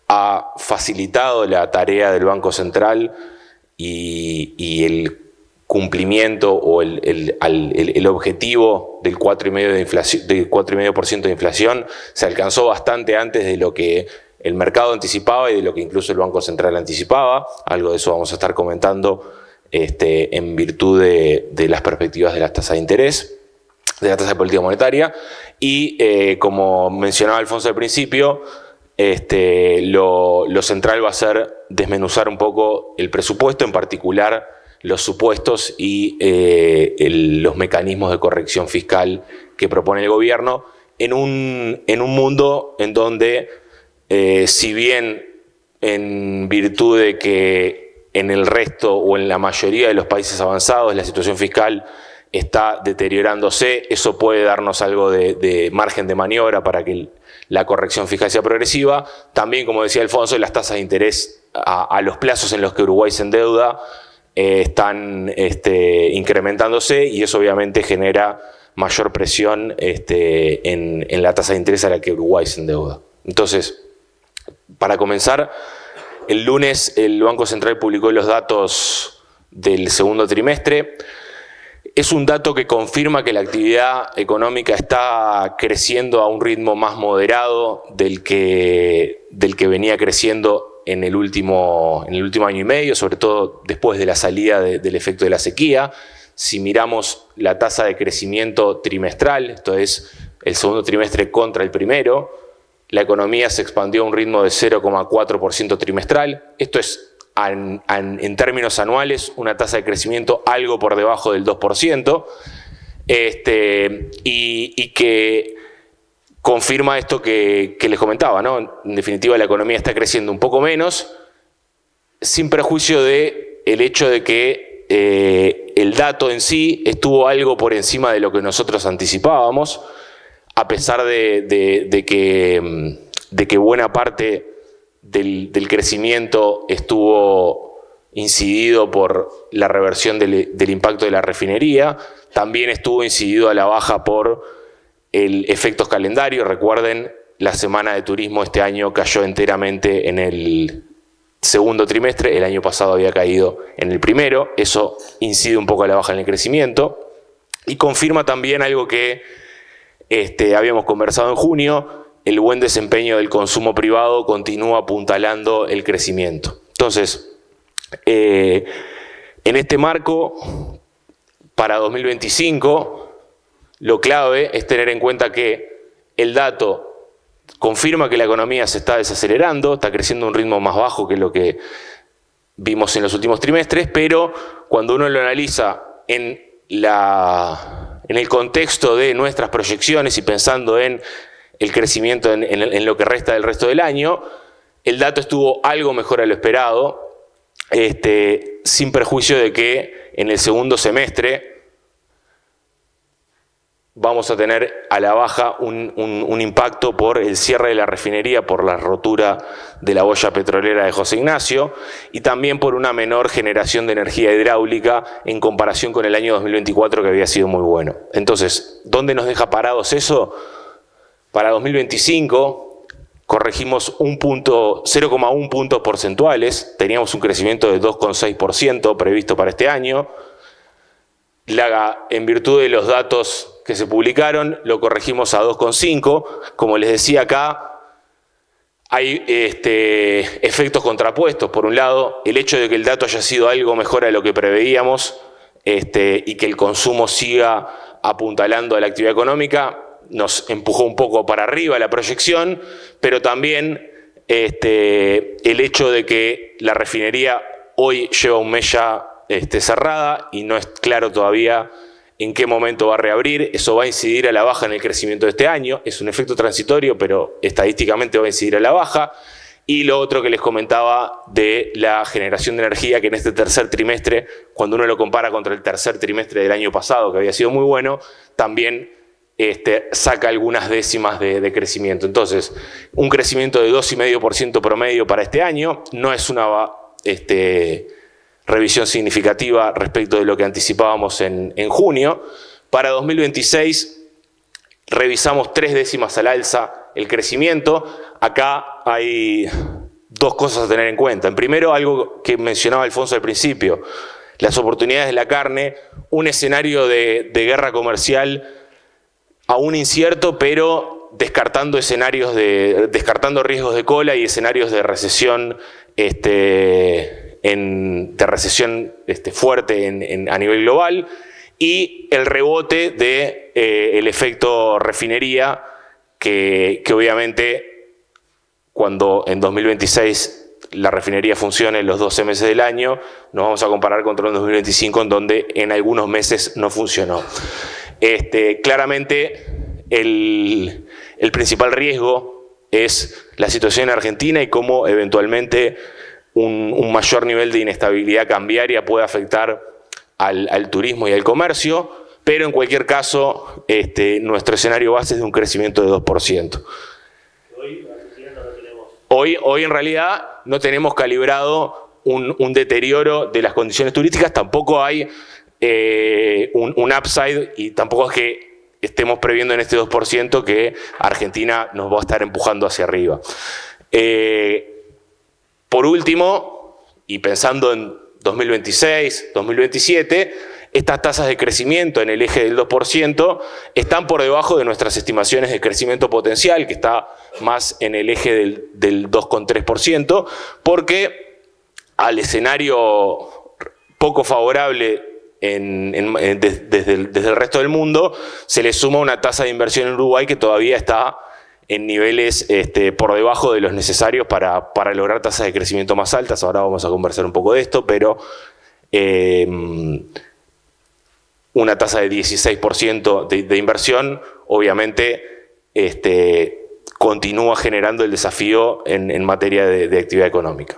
ha facilitado la tarea del Banco Central y el cumplimiento o el objetivo del 4,5% de inflación se alcanzó bastante antes de lo que el mercado anticipaba y de lo que incluso el Banco Central anticipaba. Algo de eso vamos a estar comentando en virtud de las perspectivas de las tasas de interés, de la tasa de política monetaria. Y como mencionaba Alfonso al principio, lo central va a ser desmenuzar un poco el presupuesto, en particular los supuestos y los mecanismos de corrección fiscal que propone el gobierno en un mundo en donde si bien en virtud de que en el resto o en la mayoría de los países avanzados la situación fiscal está deteriorándose, eso puede darnos algo de margen de maniobra para que la corrección fiscal sea progresiva. También, como decía Alfonso, las tasas de interés a los plazos en los que Uruguay se endeuda están incrementándose y eso obviamente genera mayor presión en la tasa de interés a la que Uruguay se endeuda. Entonces, para comenzar, el lunes el Banco Central publicó los datos del segundo trimestre. Es un dato que confirma que la actividad económica está creciendo a un ritmo más moderado del que venía creciendo en el último año y medio, sobre todo después de la salida del efecto de la sequía. Si miramos la tasa de crecimiento trimestral, esto es el segundo trimestre contra el primero, la economía se expandió a un ritmo de 0,4% trimestral. Esto es, en términos anuales, una tasa de crecimiento algo por debajo del 2%, y que confirma esto que les comentaba, ¿no? En definitiva, la economía está creciendo un poco menos, sin perjuicio del hecho de que el dato en sí estuvo algo por encima de lo que nosotros anticipábamos, a pesar de que buena parte del crecimiento estuvo incidido por la reversión del impacto de la refinería, también estuvo incidido a la baja por efectos calendarios. Recuerden, la semana de turismo este año cayó enteramente en el segundo trimestre, el año pasado había caído en el primero, eso incide un poco a la baja en el crecimiento y confirma también algo que habíamos conversado en junio: el buen desempeño del consumo privado continúa apuntalando el crecimiento. Entonces, en este marco, para 2025, lo clave es tener en cuenta que el dato confirma que la economía se está desacelerando, está creciendo a un ritmo más bajo que lo que vimos en los últimos trimestres, pero cuando uno lo analiza en el contexto de nuestras proyecciones y pensando en el crecimiento en lo que resta del resto del año, el dato estuvo algo mejor a lo esperado, sin perjuicio de que en el segundo semestre vamos a tener a la baja un impacto por el cierre de la refinería, por la rotura de la boya petrolera de José Ignacio y también por una menor generación de energía hidráulica en comparación con el año 2024 que había sido muy bueno. Entonces, ¿dónde nos deja parados eso? Para 2025 corregimos 0,1 puntos porcentuales, teníamos un crecimiento de 2,6% previsto para este año. En virtud de los datos que se publicaron, lo corregimos a 2,5. Como les decía acá, hay efectos contrapuestos. Por un lado, el hecho de que el dato haya sido algo mejor a lo que preveíamos y que el consumo siga apuntalando a la actividad económica, nos empujó un poco para arriba la proyección, pero también el hecho de que la refinería hoy lleva un mes ya cerrada y no es claro todavía en qué momento va a reabrir. Eso va a incidir a la baja en el crecimiento de este año. Es un efecto transitorio, pero estadísticamente va a incidir a la baja. Y lo otro que les comentaba de la generación de energía, que en este tercer trimestre, cuando uno lo compara contra el tercer trimestre del año pasado, que había sido muy bueno, también saca algunas décimas de crecimiento. Entonces, un crecimiento de 2,5% promedio para este año no es una revisión significativa respecto de lo que anticipábamos en junio. Para 2026 revisamos 3 décimas al alza el crecimiento. Acá hay dos cosas a tener en cuenta. En primero, algo que mencionaba Alfonso al principio, las oportunidades de la carne, un escenario de guerra comercial aún incierto, pero descartando riesgos de cola y escenarios de recesión fuerte a nivel global, y el rebote del efecto refinería, que obviamente cuando en 2026 la refinería funcione en los 12 meses del año, nos vamos a comparar contra un 2025 en donde en algunos meses no funcionó. Claramente el principal riesgo es la situación en Argentina y cómo eventualmente un mayor nivel de inestabilidad cambiaria puede afectar al turismo y al comercio, pero en cualquier caso nuestro escenario base es de un crecimiento de 2%. Hoy en realidad no tenemos calibrado un deterioro de las condiciones turísticas, tampoco hay un upside y tampoco es que estemos previendo en este 2% que Argentina nos va a estar empujando hacia arriba. Por último, y pensando en 2026, 2027, estas tasas de crecimiento en el eje del 2% están por debajo de nuestras estimaciones de crecimiento potencial, que está más en el eje del 2,3%, porque al escenario poco favorable desde el resto del mundo se le suma una tasa de inversión en Uruguay que todavía está en niveles por debajo de los necesarios para lograr tasas de crecimiento más altas. Ahora vamos a conversar un poco de esto, pero una tasa de 16% de inversión obviamente continúa generando el desafío en materia de actividad económica.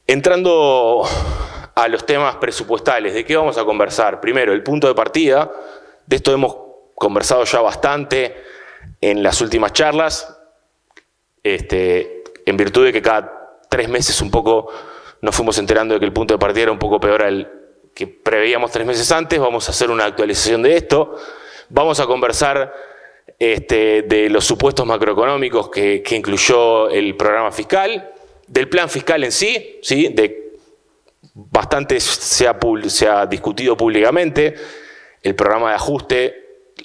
Entrando a los temas presupuestales, ¿de qué vamos a conversar? Primero, el punto de partida. De esto hemos conversado ya bastante en las últimas charlas, en virtud de que cada 3 meses un poco nos fuimos enterando de que el punto de partida era un poco peor al que preveíamos 3 meses antes. Vamos a hacer una actualización de esto. Vamos a conversar de los supuestos macroeconómicos que incluyó el programa fiscal, del plan fiscal en sí, bastante se ha discutido públicamente, el programa de ajuste,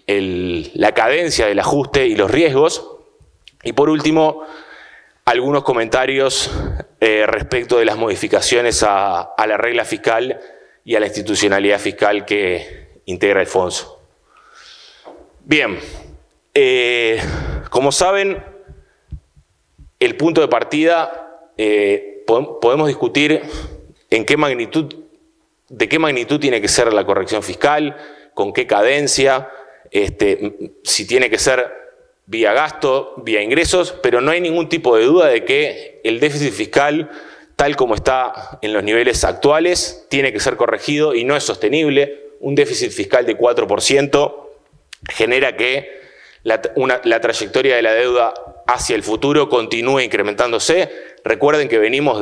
la cadencia del ajuste y los riesgos. Y por último, algunos comentarios respecto de las modificaciones a la regla fiscal y a la institucionalidad fiscal que integra Alfonso. Bien, como saben, el punto de partida, podemos discutir de qué magnitud tiene que ser la corrección fiscal, con qué cadencia, si tiene que ser vía gasto, vía ingresos, pero no hay ningún tipo de duda de que el déficit fiscal, tal como está en los niveles actuales, tiene que ser corregido y no es sostenible. un déficit fiscal de 4% genera que la trayectoria de la deuda hacia el futuro continúe incrementándose. Recuerden que venimos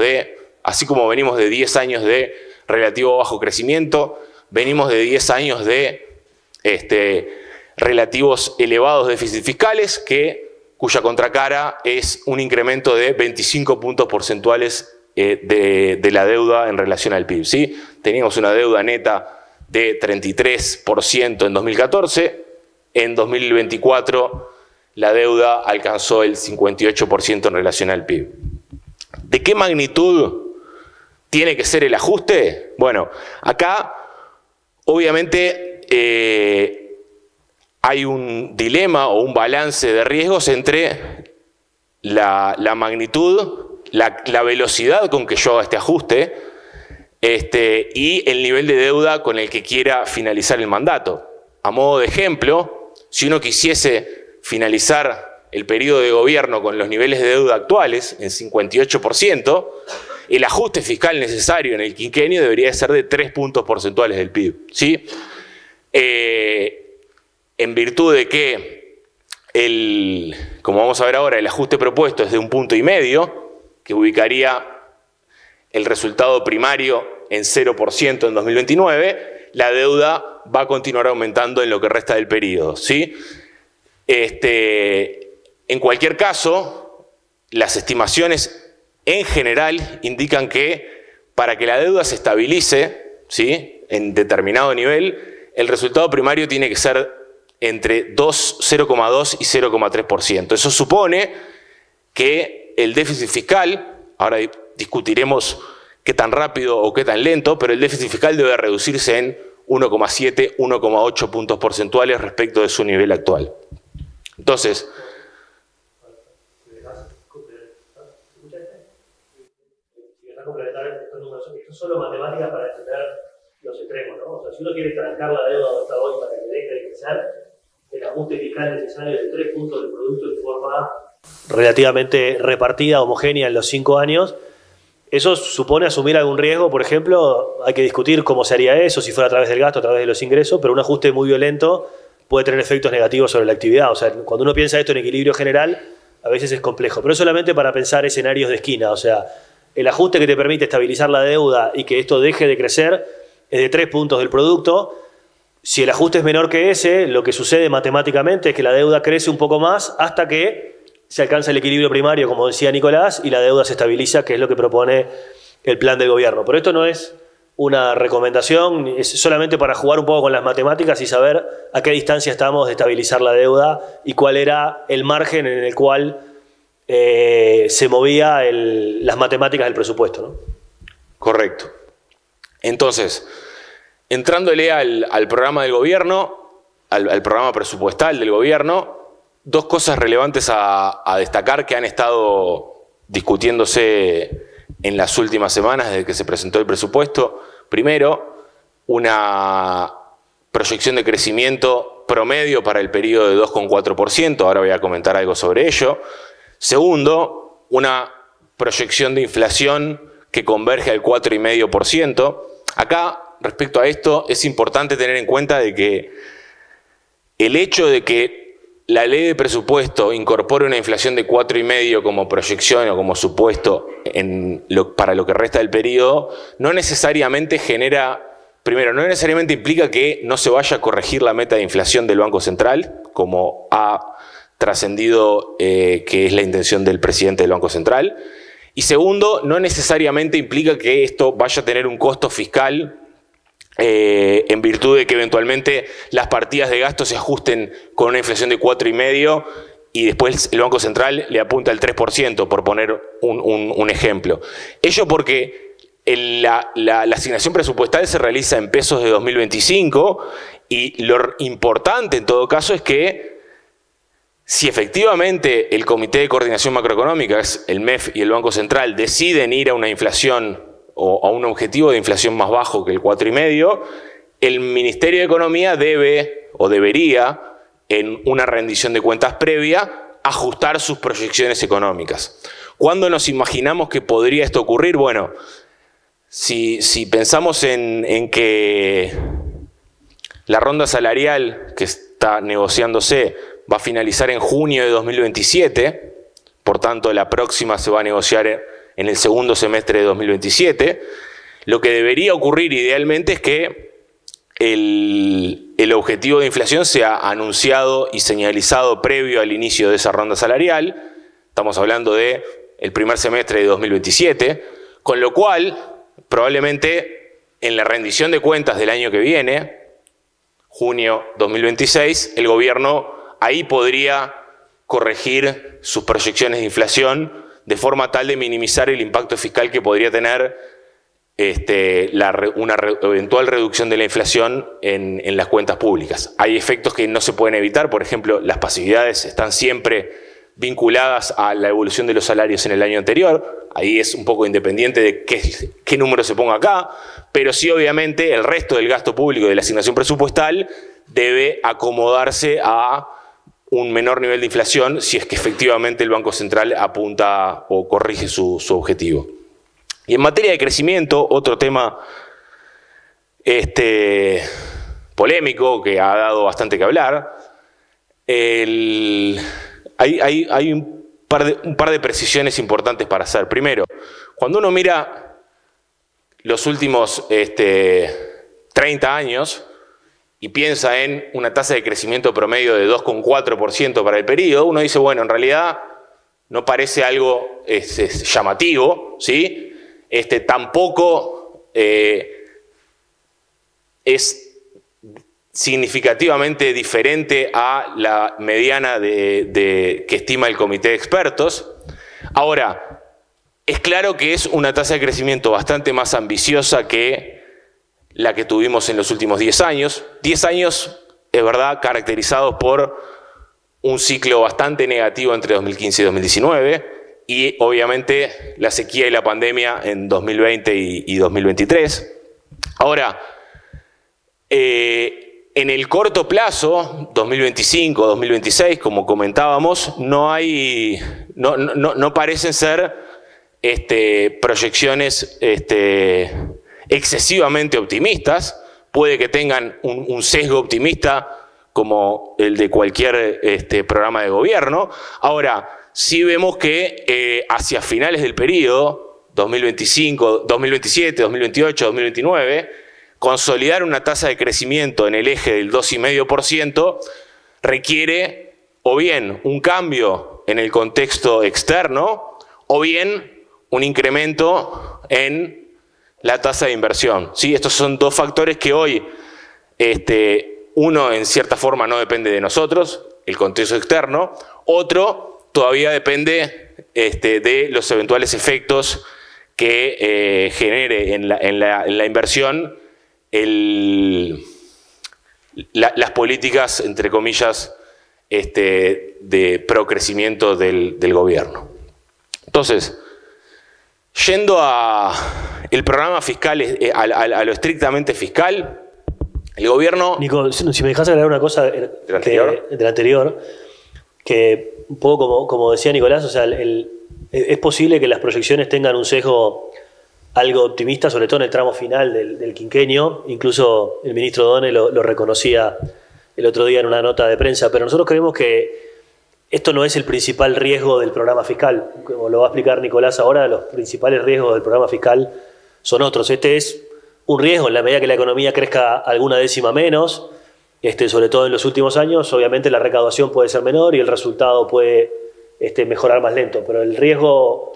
así como venimos de 10 años de relativo bajo crecimiento, venimos de 10 años de relativos elevados déficits fiscales, cuya contracara es un incremento de 25 puntos porcentuales de la deuda en relación al PIB. ¿Sí? Teníamos una deuda neta de 33% en 2014, en 2024 la deuda alcanzó el 58% en relación al PIB. ¿De qué magnitud tiene que ser el ajuste? Bueno, acá obviamente hay un dilema o un balance de riesgos entre la magnitud, la velocidad con que yo haga este ajuste y el nivel de deuda con el que quiera finalizar el mandato. A modo de ejemplo, si uno quisiese finalizar el periodo de gobierno con los niveles de deuda actuales, en 58%, el ajuste fiscal necesario en el quinquenio debería ser de 3 puntos porcentuales del PIB. ¿Sí? En virtud de que, como vamos a ver ahora, el ajuste propuesto es de 1,5 puntos, que ubicaría el resultado primario en 0% en 2029, la deuda va a continuar aumentando en lo que resta del periodo. ¿Sí? En cualquier caso, las estimaciones en general indican que para que la deuda se estabilice, ¿sí?, en determinado nivel, el resultado primario tiene que ser entre 0,2 y 0,3%. Eso supone que el déficit fiscal, ahora discutiremos qué tan rápido o qué tan lento, pero el déficit fiscal debe reducirse en 1,7, 1,8 puntos porcentuales respecto de su nivel actual. Entonces, esto es solo matemáticas para entender los extremos, ¿no? O sea, si uno quiere trancar la deuda donde está hoy para que deje de crecer, el ajuste fiscal necesario de 3 puntos del producto de forma relativamente repartida, homogénea en los 5 años, eso supone asumir algún riesgo. Por ejemplo, hay que discutir cómo se haría eso, si fuera a través del gasto, a través de los ingresos, pero un ajuste muy violento puede tener efectos negativos sobre la actividad. O sea, cuando uno piensa esto en equilibrio general, a veces es complejo, pero es solamente para pensar escenarios de esquina. O sea, el ajuste que te permite estabilizar la deuda y que esto deje de crecer es de 3 puntos del producto. Si el ajuste es menor que ese, lo que sucede matemáticamente es que la deuda crece un poco más hasta que se alcanza el equilibrio primario, como decía Nicolás, y la deuda se estabiliza, que es lo que propone el plan del gobierno. Pero esto no es una recomendación, es solamente para jugar un poco con las matemáticas y saber a qué distancia estamos de estabilizar la deuda y cuál era el margen en el cual se movía las matemáticas del presupuesto, ¿no? Correcto. Entonces, entrándole al programa del gobierno, al programa presupuestal del gobierno, dos cosas relevantes a destacar que han estado discutiéndose en las últimas semanas desde que se presentó el presupuesto. Primero, una proyección de crecimiento promedio para el periodo de 2,4%, ahora voy a comentar algo sobre ello. Segundo, una proyección de inflación que converge al 4,5%. Acá, respecto a esto, es importante tener en cuenta de que el hecho de que la ley de presupuesto incorpore una inflación de 4,5 como proyección o como supuesto para lo que resta del periodo, no necesariamente primero, no necesariamente implica que no se vaya a corregir la meta de inflación del Banco Central, como ha trascendido que es la intención del presidente del Banco Central. Y segundo, no necesariamente implica que esto vaya a tener un costo fiscal en virtud de que eventualmente las partidas de gasto se ajusten con una inflación de 4,5 y después el Banco Central le apunta al 3%, por poner un ejemplo. Ello porque la asignación presupuestal se realiza en pesos de 2025 y lo importante en todo caso es que si efectivamente el Comité de Coordinación Macroeconómica, el MEF y el Banco Central, deciden ir a una inflación o a un objetivo de inflación más bajo que el 4,5, el Ministerio de Economía debe o debería, en una rendición de cuentas previa, ajustar sus proyecciones económicas. ¿Cuándo nos imaginamos que podría esto ocurrir? Bueno, si pensamos en que La ronda salarial que está negociándose va a finalizar en junio de 2027, por tanto la próxima se va a negociar en el segundo semestre de 2027. Lo que debería ocurrir idealmente es que el objetivo de inflación sea anunciado y señalizado previo al inicio de esa ronda salarial. Estamos hablando del primer semestre de 2027, con lo cual probablemente en la rendición de cuentas del año que viene, junio 2026, el gobierno ahí podría corregir sus proyecciones de inflación de forma tal de minimizar el impacto fiscal que podría tener una eventual reducción de la inflación en las cuentas públicas. Hay efectos que no se pueden evitar, por ejemplo, las pasividades están siempre vinculadas a la evolución de los salarios en el año anterior. Ahí es un poco independiente de qué número se ponga acá, pero sí obviamente el resto del gasto público de la asignación presupuestal debe acomodarse a un menor nivel de inflación si es que efectivamente el Banco Central apunta o corrige su objetivo. Y en materia de crecimiento, otro tema polémico que ha dado bastante que hablar, hay un par de precisiones importantes para hacer. Primero, cuando uno mira los últimos 30 años y piensa en una tasa de crecimiento promedio de 2,4% para el periodo, uno dice, bueno, en realidad no parece algo llamativo, ¿sí? Tampoco es significativamente diferente a la mediana que estima el comité de expertos. Ahora, es claro que es una tasa de crecimiento bastante más ambiciosa que la que tuvimos en los últimos 10 años. 10 años, es verdad, caracterizados por un ciclo bastante negativo entre 2015 y 2019 y obviamente la sequía y la pandemia en 2020 y 2023. Ahora, en el corto plazo, 2025, 2026, como comentábamos, no parecen ser proyecciones excesivamente optimistas. Puede que tengan un sesgo optimista como el de cualquier programa de gobierno. Ahora, sí vemos que hacia finales del periodo, 2025, 2027, 2028, 2029, consolidar una tasa de crecimiento en el eje del 2,5% requiere o bien un cambio en el contexto externo o bien un incremento en la tasa de inversión. ¿Sí? Estos son dos factores que hoy, uno en cierta forma no depende de nosotros, el contexto externo, otro todavía depende de los eventuales efectos que genere en la inversión las políticas, entre comillas, de procrecimiento del gobierno. Entonces, yendo al programa fiscal, a lo estrictamente fiscal, el gobierno... Nico, si me dejas agregar una cosa del anterior, que un poco como decía Nicolás, o sea, es posible que las proyecciones tengan un sesgo algo optimista, sobre todo en el tramo final del quinquenio. Incluso el ministro Done lo reconocía el otro día en una nota de prensa, pero nosotros creemos que esto no es el principal riesgo del programa fiscal. Como lo va a explicar Nicolás ahora, los principales riesgos del programa fiscal son otros. Este es un riesgo en la medida que la economía crezca alguna décima menos, sobre todo en los últimos años. Obviamente la recaudación puede ser menor y el resultado puede mejorar más lento, pero el riesgo,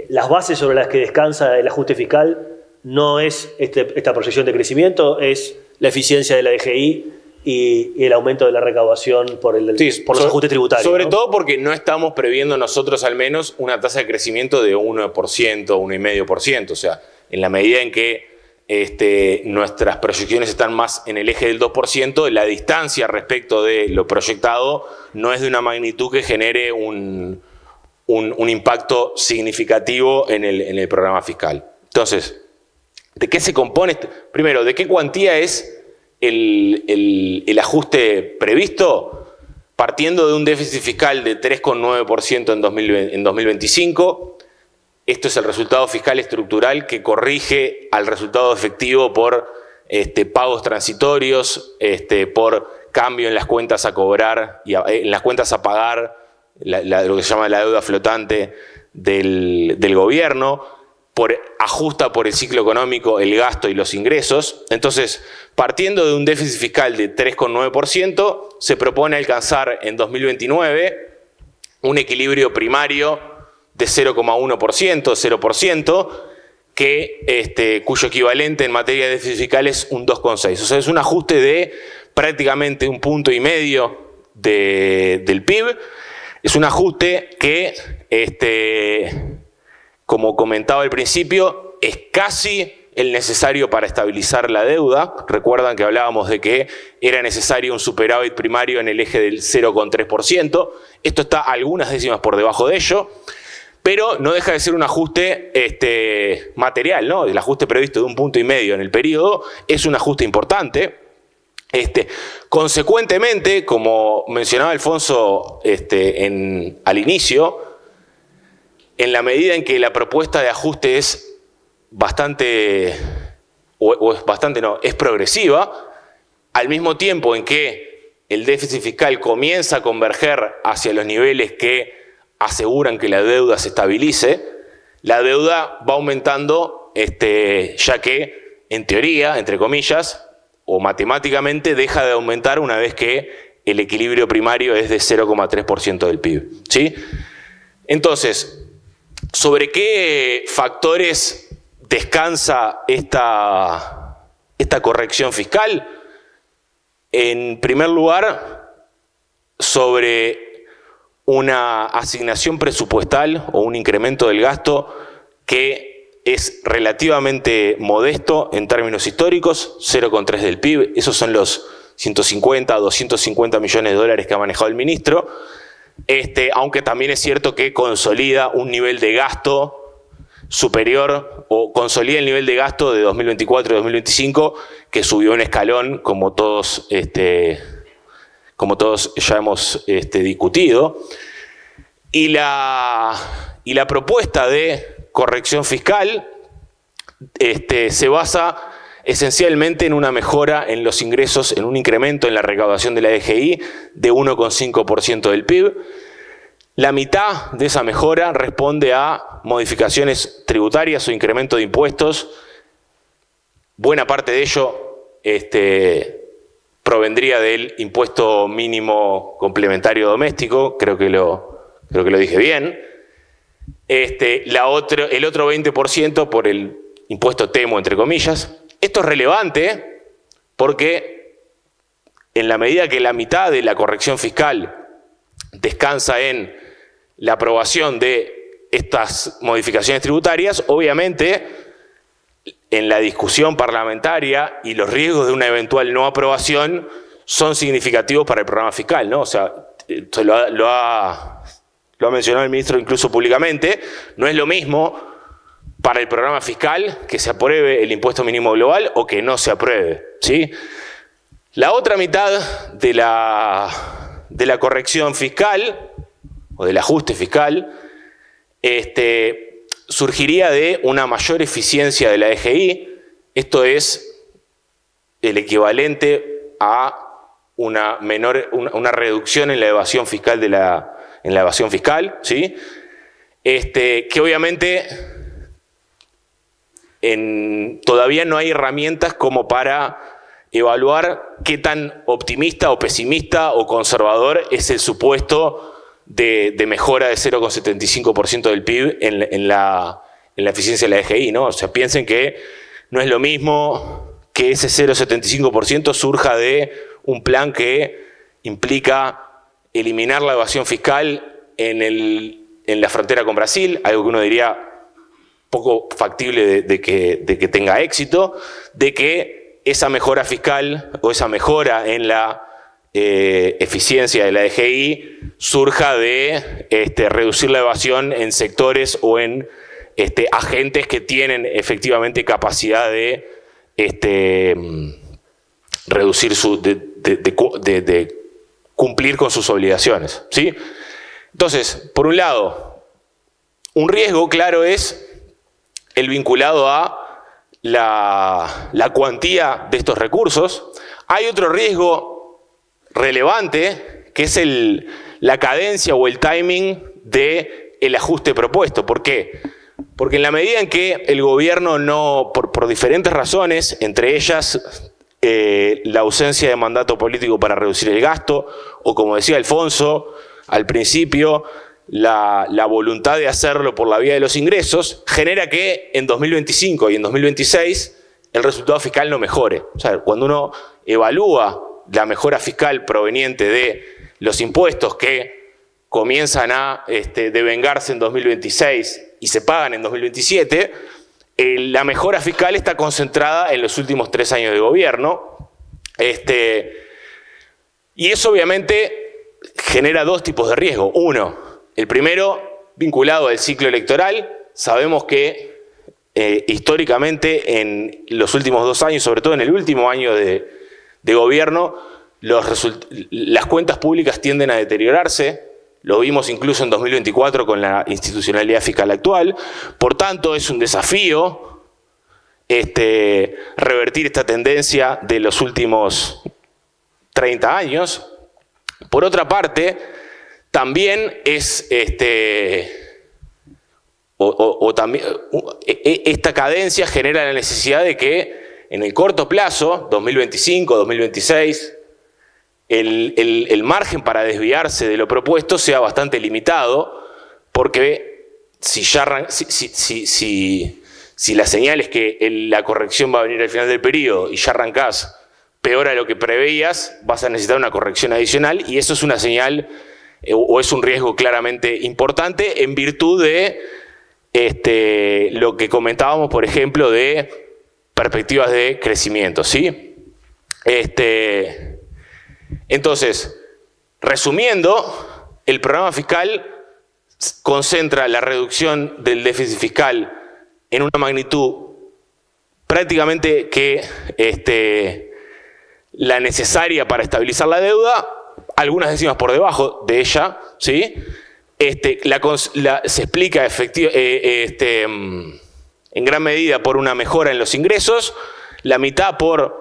las bases sobre las que descansa el ajuste fiscal no es esta proyección de crecimiento, es la eficiencia de la DGI y el aumento de la recaudación por los ajustes tributarios. Sobre todo porque no estamos previendo nosotros al menos una tasa de crecimiento de 1%, 1,5%. O sea, en la medida en que nuestras proyecciones están más en el eje del 2%, la distancia respecto de lo proyectado no es de una magnitud que genere un impacto significativo en el programa fiscal. Entonces, ¿de qué se compone? Primero, ¿de qué cuantía es el ajuste previsto? Partiendo de un déficit fiscal de 3,9% en 2025, esto es el resultado fiscal estructural que corrige al resultado efectivo por pagos transitorios por cambio en las cuentas a cobrar y en las cuentas a pagar, lo que se llama la deuda flotante del gobierno, ajusta por el ciclo económico el gasto y los ingresos. Entonces, partiendo de un déficit fiscal de 3,9%, se propone alcanzar en 2029 un equilibrio primario de 0,1%, 0%, cuyo equivalente en materia de déficit fiscal es un 2,6%. O sea, es un ajuste de prácticamente 1,5 puntos del PIB. Es un ajuste que, como comentaba al principio, es casi el necesario para estabilizar la deuda. Recuerdan que hablábamos de que era necesario un superávit primario en el eje del 0,3%. Esto está algunas décimas por debajo de ello, pero no deja de ser un ajuste material, ¿no? El ajuste previsto de 1,5 puntos en el periodo es un ajuste importante. Consecuentemente, como mencionaba Alfonso al inicio, en la medida en que la propuesta de ajuste es es progresiva, al mismo tiempo en que el déficit fiscal comienza a converger hacia los niveles que aseguran que la deuda se estabilice, la deuda va aumentando, ya que, en teoría, entre comillas, o matemáticamente, deja de aumentar una vez que el equilibrio primario es de 0,3% del PIB. ¿Sí? Entonces, ¿sobre qué factores descansa esta corrección fiscal? En primer lugar, sobre una asignación presupuestal o un incremento del gasto que es relativamente modesto en términos históricos, 0,3 del PIB. Esos son los 150 a 250 millones de dólares que ha manejado el ministro. Aunque también es cierto que consolida un nivel de gasto superior, o consolida el nivel de gasto de 2024 y 2025, que subió un escalón, como todos ya hemos discutido. Y la propuesta de corrección fiscal se basa esencialmente en una mejora en los ingresos, en un incremento en la recaudación de la DGI de 1,5% del PIB. La mitad de esa mejora responde a modificaciones tributarias o incremento de impuestos. Buena parte de ello provendría del impuesto mínimo complementario doméstico, creo que lo dije bien. El otro 20% por el impuesto TEMO, entre comillas. Esto es relevante porque en la medida que la mitad de la corrección fiscal descansa en la aprobación de estas modificaciones tributarias, obviamente en la discusión parlamentaria y los riesgos de una eventual no aprobación son significativos para el programa fiscal, ¿no? O sea, lo ha mencionado el ministro incluso públicamente. No es lo mismo para el programa fiscal que se apruebe el impuesto mínimo global o que no se apruebe, ¿sí? La otra mitad de la corrección fiscal o del ajuste fiscal surgiría de una mayor eficiencia de la DGI. Esto es el equivalente a una reducción en la evasión fiscal ¿sí? Que obviamente todavía no hay herramientas como para evaluar qué tan optimista o pesimista o conservador es el supuesto de mejora de 0,75% del PIB en la eficiencia de la DGI, ¿no? O sea, piensen que no es lo mismo que ese 0,75% surja de un plan que implica eliminar la evasión fiscal en la frontera con Brasil, algo que uno diría poco factible de que tenga éxito, de que esa mejora fiscal o esa mejora en la eficiencia de la DGI surja de reducir la evasión en sectores o en agentes que tienen efectivamente capacidad de reducir de cumplir con sus obligaciones, ¿sí? Entonces, por un lado, un riesgo claro es el vinculado a la cuantía de estos recursos. Hay otro riesgo relevante, que es la cadencia o el timing del ajuste propuesto. ¿Por qué? Porque en la medida en que el gobierno no, por diferentes razones, entre ellas la ausencia de mandato político para reducir el gasto, o como decía Alfonso al principio, la voluntad de hacerlo por la vía de los ingresos, genera que en 2025 y en 2026 el resultado fiscal no mejore. O sea, cuando uno evalúa la mejora fiscal proveniente de los impuestos que comienzan a devengarse en 2026 y se pagan en 2027, la mejora fiscal está concentrada en los últimos 3 años de gobierno. Y eso obviamente genera 2 tipos de riesgo. Uno, el primero, vinculado al ciclo electoral. Sabemos que históricamente en los últimos 2 años, sobre todo en el último año de gobierno, las cuentas públicas tienden a deteriorarse. Lo vimos incluso en 2024 con la institucionalidad fiscal actual. Por tanto, es un desafío revertir esta tendencia de los últimos 30 años. Por otra parte, también es también esta cadencia genera la necesidad de que en el corto plazo, 2025, 2026, el margen para desviarse de lo propuesto sea bastante limitado, porque si la señal es que la corrección va a venir al final del periodo y ya arrancás peor a lo que preveías, vas a necesitar una corrección adicional, y eso es una señal o es un riesgo claramente importante en virtud de lo que comentábamos, por ejemplo, de perspectivas de crecimiento, ¿sí? Entonces, resumiendo, el programa fiscal concentra la reducción del déficit fiscal en una magnitud prácticamente que la necesaria para estabilizar la deuda, algunas décimas por debajo de ella, ¿sí? Se explica en gran medida por una mejora en los ingresos, la mitad por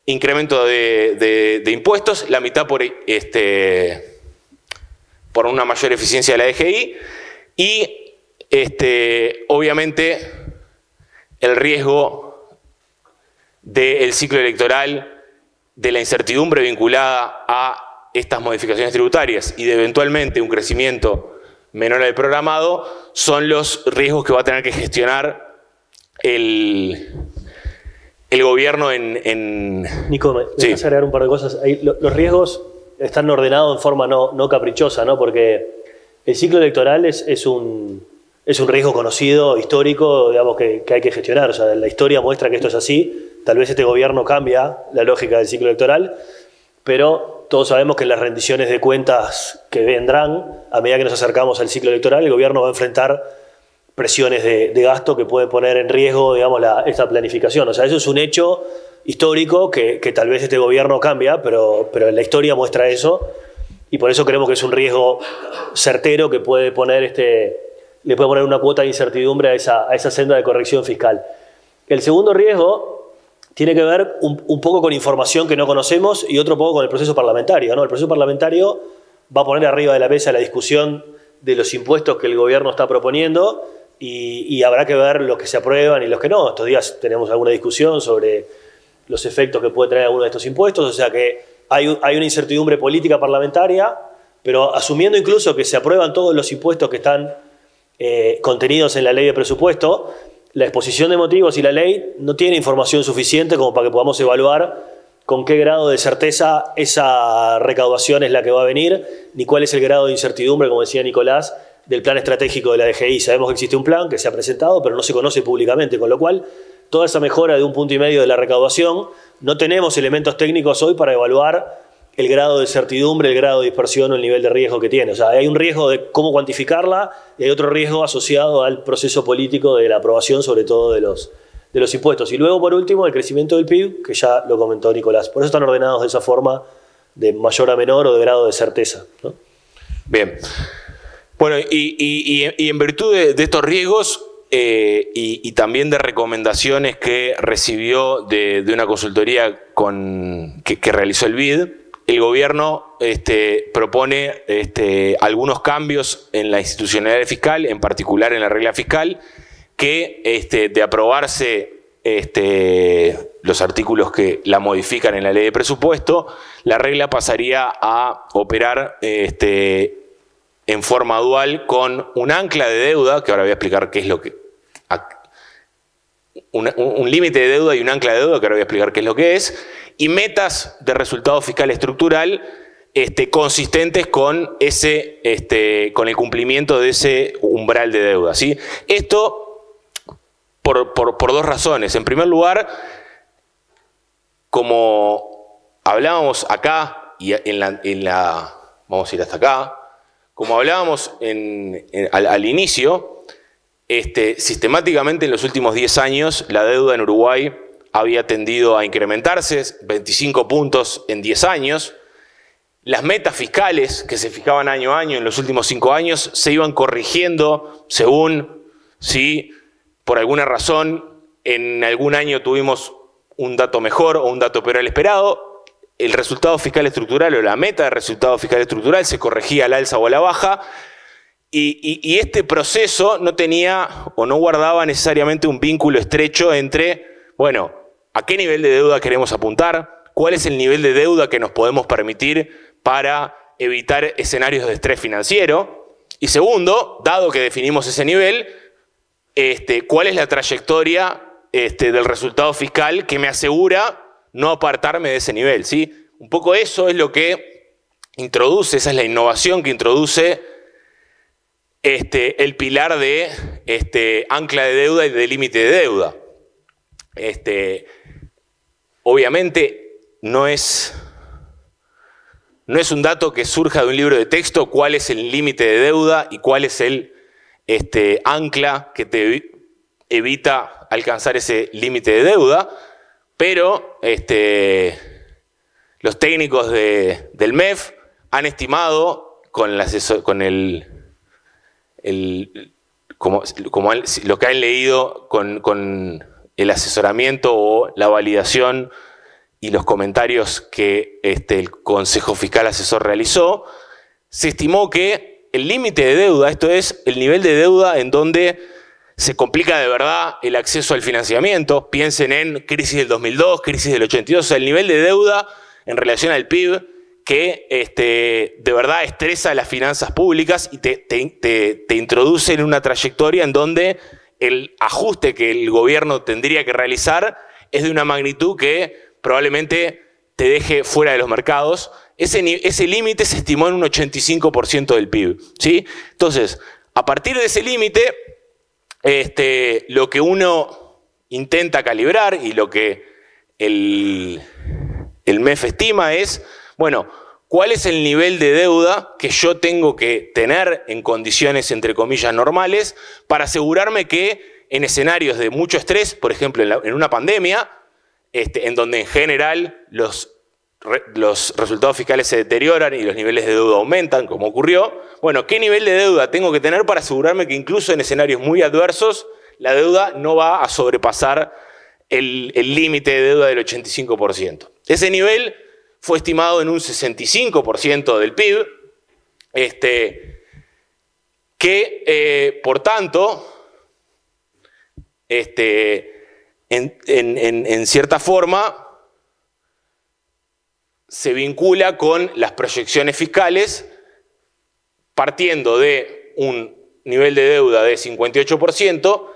incremento de impuestos, la mitad por una mayor eficiencia de la DGI y obviamente el riesgo del ciclo electoral, de la incertidumbre vinculada a estas modificaciones tributarias y de eventualmente un crecimiento menor al programado, son los riesgos que va a tener que gestionar el gobierno en... Nico, me vas a agregar un par de cosas. Los riesgos están ordenados en forma no caprichosa, ¿no? Porque el ciclo electoral es un riesgo conocido, histórico, digamos, que hay que gestionar. O sea, la historia muestra que esto es así. Tal vez este gobierno cambia la lógica del ciclo electoral, pero todos sabemos que en las rendiciones de cuentas que vendrán, a medida que nos acercamos al ciclo electoral, el gobierno va a enfrentar presiones de gasto que pueden poner en riesgo, digamos, esta planificación. O sea, eso es un hecho histórico que tal vez este gobierno cambia, pero la historia muestra eso, y por eso creemos que es un riesgo certero que puede poner le puede poner una cuota de incertidumbre a esa senda de corrección fiscal. El segundo riesgo tiene que ver un poco con información que no conocemos y otro poco con el proceso parlamentario, ¿no? El proceso parlamentario va a poner arriba de la mesa la discusión de los impuestos que el gobierno está proponiendo y habrá que ver los que se aprueban y los que no. Estos días tenemos alguna discusión sobre los efectos que puede tener alguno de estos impuestos, o sea que hay una incertidumbre política parlamentaria, pero asumiendo incluso que se aprueban todos los impuestos que están contenidos en la ley de presupuesto, la exposición de motivos y la ley no tiene información suficiente como para que podamos evaluar con qué grado de certeza esa recaudación es la que va a venir, ni cuál es el grado de incertidumbre, como decía Nicolás, del plan estratégico de la DGI. Sabemos que existe un plan que se ha presentado, pero no se conoce públicamente, con lo cual toda esa mejora de 1,5 puntos de la recaudación, no tenemos elementos técnicos hoy para evaluar el grado de certidumbre, el grado de dispersión o el nivel de riesgo que tiene. O sea, hay un riesgo de cómo cuantificarla y hay otro riesgo asociado al proceso político de la aprobación, sobre todo de los impuestos. Y luego, por último, el crecimiento del PIB, que ya lo comentó Nicolás. Por eso están ordenados de esa forma, de mayor a menor o de grado de certeza, ¿no? Bien. Bueno, y en virtud de estos riesgos, y también de recomendaciones que recibió de una consultoría que realizó el BID, el gobierno propone algunos cambios en la institucionalidad fiscal, en particular en la regla fiscal, que de aprobarse los artículos que la modifican en la ley de presupuesto, la regla pasaría a operar en forma dual con un ancla de deuda, que ahora voy a explicar qué es lo que... Un límite de deuda y un ancla de deuda, que ahora voy a explicar qué es lo que es, y metas de resultado fiscal estructural consistentes con el cumplimiento de ese umbral de deuda, ¿sí? Esto por dos razones. En primer lugar, como hablábamos acá, y vamos a ir hasta acá, como hablábamos al inicio, sistemáticamente en los últimos 10 años la deuda en Uruguay había tendido a incrementarse 25 puntos en 10 años. Las metas fiscales que se fijaban año a año en los últimos 5 años se iban corrigiendo según si por alguna razón en algún año tuvimos un dato mejor o un dato peor al esperado. El resultado fiscal estructural o la meta de resultado fiscal estructural se corregía al alza o a la baja. Y este proceso no tenía o no guardaba necesariamente un vínculo estrecho entre, bueno, ¿a qué nivel de deuda queremos apuntar? ¿Cuál es el nivel de deuda que nos podemos permitir para evitar escenarios de estrés financiero? Y segundo, dado que definimos ese nivel, ¿cuál es la trayectoria del resultado fiscal que me asegura no apartarme de ese nivel? ¿Sí? Un poco eso es lo que introduce, esa es la innovación que introduce el pilar de ancla de deuda y de límite de deuda. Obviamente no es un dato que surja de un libro de texto cuál es el límite de deuda y cuál es el ancla que te evita alcanzar ese límite de deuda, pero los técnicos del MEF han estimado lo que han leído con el asesoramiento o la validación y los comentarios que el Consejo Fiscal Asesor realizó, se estimó que el límite de deuda, esto es el nivel de deuda en donde se complica de verdad el acceso al financiamiento, piensen en crisis del 2002, crisis del 82, o sea, el nivel de deuda en relación al PIB que de verdad estresa las finanzas públicas y te introduce en una trayectoria en donde el ajuste que el gobierno tendría que realizar es de una magnitud que probablemente te deje fuera de los mercados. Ese límite se estimó en un 85% del PIB, ¿sí? Entonces, a partir de ese límite, lo que uno intenta calibrar y lo que el MEF estima es, bueno, ¿cuál es el nivel de deuda que yo tengo que tener en condiciones, entre comillas, normales para asegurarme que en escenarios de mucho estrés, por ejemplo, en una pandemia, en donde en general los resultados fiscales se deterioran y los niveles de deuda aumentan, como ocurrió, bueno, ¿qué nivel de deuda tengo que tener para asegurarme que incluso en escenarios muy adversos la deuda no va a sobrepasar el límite de deuda del 85%? Ese nivel fue estimado en un 65% del PIB, que por tanto, en cierta forma, se vincula con las proyecciones fiscales partiendo de un nivel de deuda de 58%,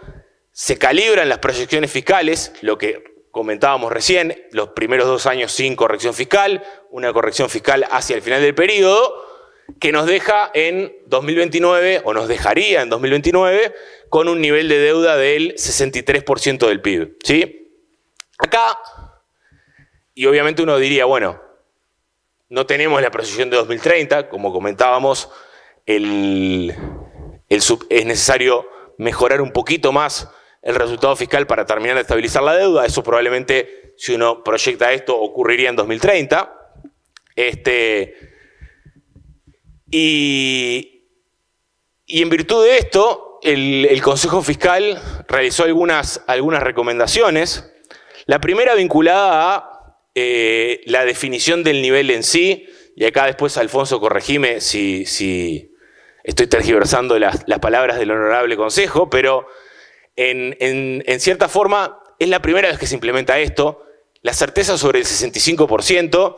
se calibran las proyecciones fiscales, lo que comentábamos recién, los primeros 2 años sin corrección fiscal, una corrección fiscal hacia el final del periodo, que nos deja en 2029, o nos dejaría en 2029, con un nivel de deuda del 63% del PIB, ¿sí? Acá, y obviamente uno diría, bueno, no tenemos la proyección de 2030, como comentábamos, es necesario mejorar un poquito más el resultado fiscal para terminar de estabilizar la deuda. Eso probablemente, si uno proyecta esto, ocurriría en 2030. Y en virtud de esto, el Consejo Fiscal realizó algunas recomendaciones. La primera vinculada a la definición del nivel en sí, y acá después, Alfonso, corregime si estoy tergiversando las palabras del Honorable Consejo, pero en cierta forma es la primera vez que se implementa esto. La certeza sobre el 65%,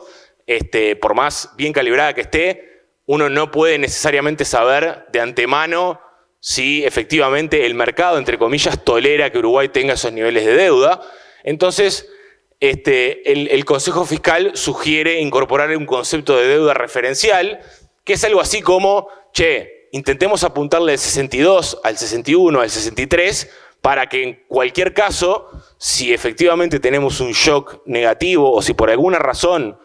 por más bien calibrada que esté, uno no puede necesariamente saber de antemano si efectivamente el mercado, entre comillas, tolera que Uruguay tenga esos niveles de deuda. Entonces, el Consejo Fiscal sugiere incorporar un concepto de deuda referencial, que es algo así como, che, intentemos apuntarle del 62 al 61, al 63, para que en cualquier caso, si efectivamente tenemos un shock negativo o si por alguna razón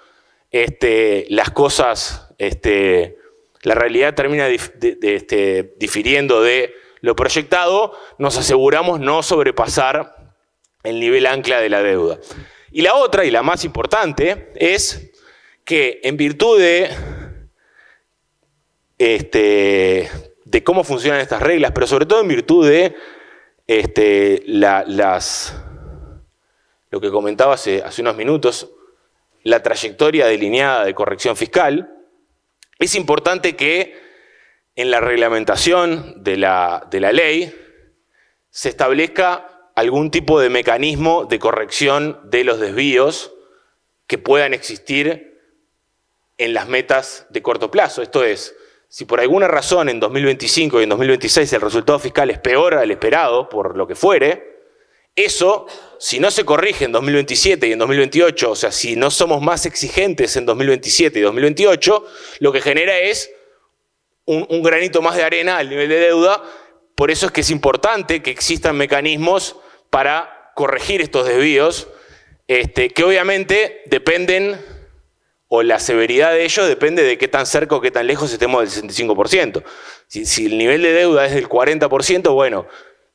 las cosas, la realidad termina difiriendo de lo proyectado, nos aseguramos no sobrepasar el nivel ancla de la deuda. Y la otra, y la más importante, es que en virtud de cómo funcionan estas reglas, pero sobre todo en virtud de lo que comentaba hace unos minutos, la trayectoria delineada de corrección fiscal, es importante que en la reglamentación de la ley se establezca algún tipo de mecanismo de corrección de los desvíos que puedan existir en las metas de corto plazo. Esto es, si por alguna razón en 2025 y en 2026 el resultado fiscal es peor al esperado, por lo que fuere, eso, si no se corrige en 2027 y en 2028, o sea, si no somos más exigentes en 2027 y 2028, lo que genera es un granito más de arena al nivel de deuda. Por eso es que es importante que existan mecanismos para corregir estos desvíos, que obviamente dependen, o la severidad de ellos depende de qué tan cerca o qué tan lejos estemos del 65%. Si el nivel de deuda es del 40%, bueno,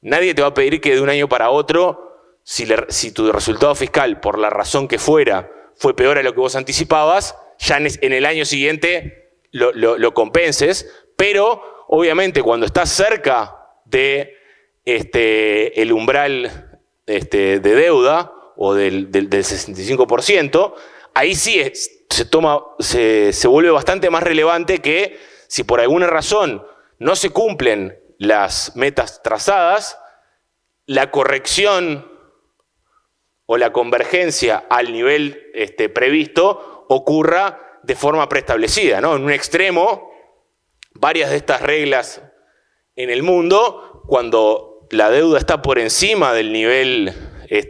nadie te va a pedir que de un año para otro, si tu resultado fiscal, por la razón que fuera, fue peor a lo que vos anticipabas, ya en el año siguiente lo compenses, pero obviamente cuando estás cerca de el umbral de deuda o del 65%, ahí sí se vuelve bastante más relevante que si por alguna razón no se cumplen las metas trazadas, la corrección o la convergencia al nivel previsto ocurra de forma preestablecida, ¿no? En un extremo, varias de estas reglas en el mundo, cuando la deuda está por encima del nivel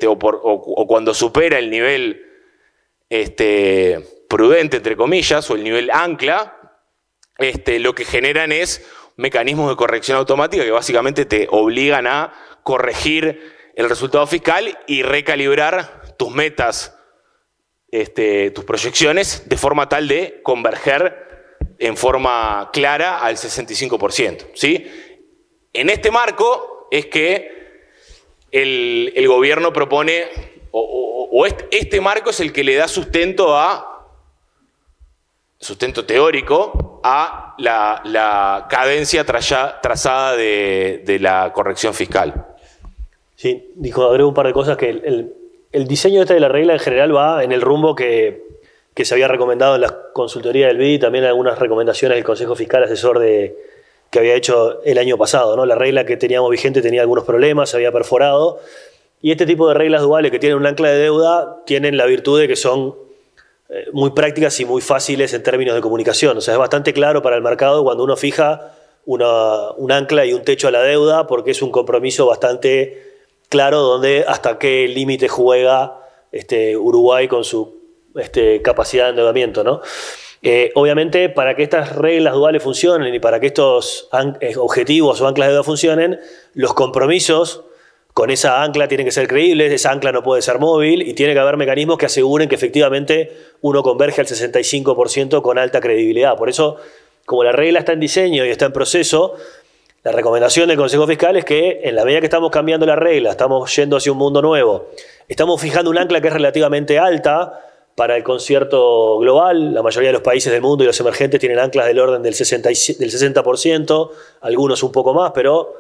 o cuando supera el nivel prudente, entre comillas, o el nivel ancla, lo que generan es mecanismos de corrección automática que básicamente te obligan a corregir el resultado fiscal y recalibrar tus metas, tus proyecciones, de forma tal de converger en forma clara al 65%, ¿sí? En este marco es que el gobierno propone, este marco es el que le da sustento teórico a la cadencia trazada de la corrección fiscal. Sí, dijo Abreu un par de cosas, que el diseño de la regla en general va en el rumbo que se había recomendado en la consultoría del BID y también algunas recomendaciones del Consejo Fiscal Asesor que había hecho el año pasado, ¿no? La regla que teníamos vigente tenía algunos problemas, se había perforado, y este tipo de reglas duales que tienen un ancla de deuda tienen la virtud de que son muy prácticas y muy fáciles en términos de comunicación. O sea, es bastante claro para el mercado cuando uno fija un ancla y un techo a la deuda, porque es un compromiso bastante claro donde hasta qué límite juega Uruguay con su capacidad de endeudamiento, ¿no? Obviamente, para que estas reglas duales funcionen y para que estos objetivos o anclas de deuda funcionen, los compromisos con esa ancla tienen que ser creíbles, esa ancla no puede ser móvil y tiene que haber mecanismos que aseguren que efectivamente uno converge al 65% con alta credibilidad. Por eso, como la regla está en diseño y está en proceso, la recomendación del Consejo Fiscal es que en la medida que estamos cambiando la regla, estamos yendo hacia un mundo nuevo, estamos fijando un ancla que es relativamente alta para el concierto global. La mayoría de los países del mundo y los emergentes tienen anclas del orden del 60%, algunos un poco más, pero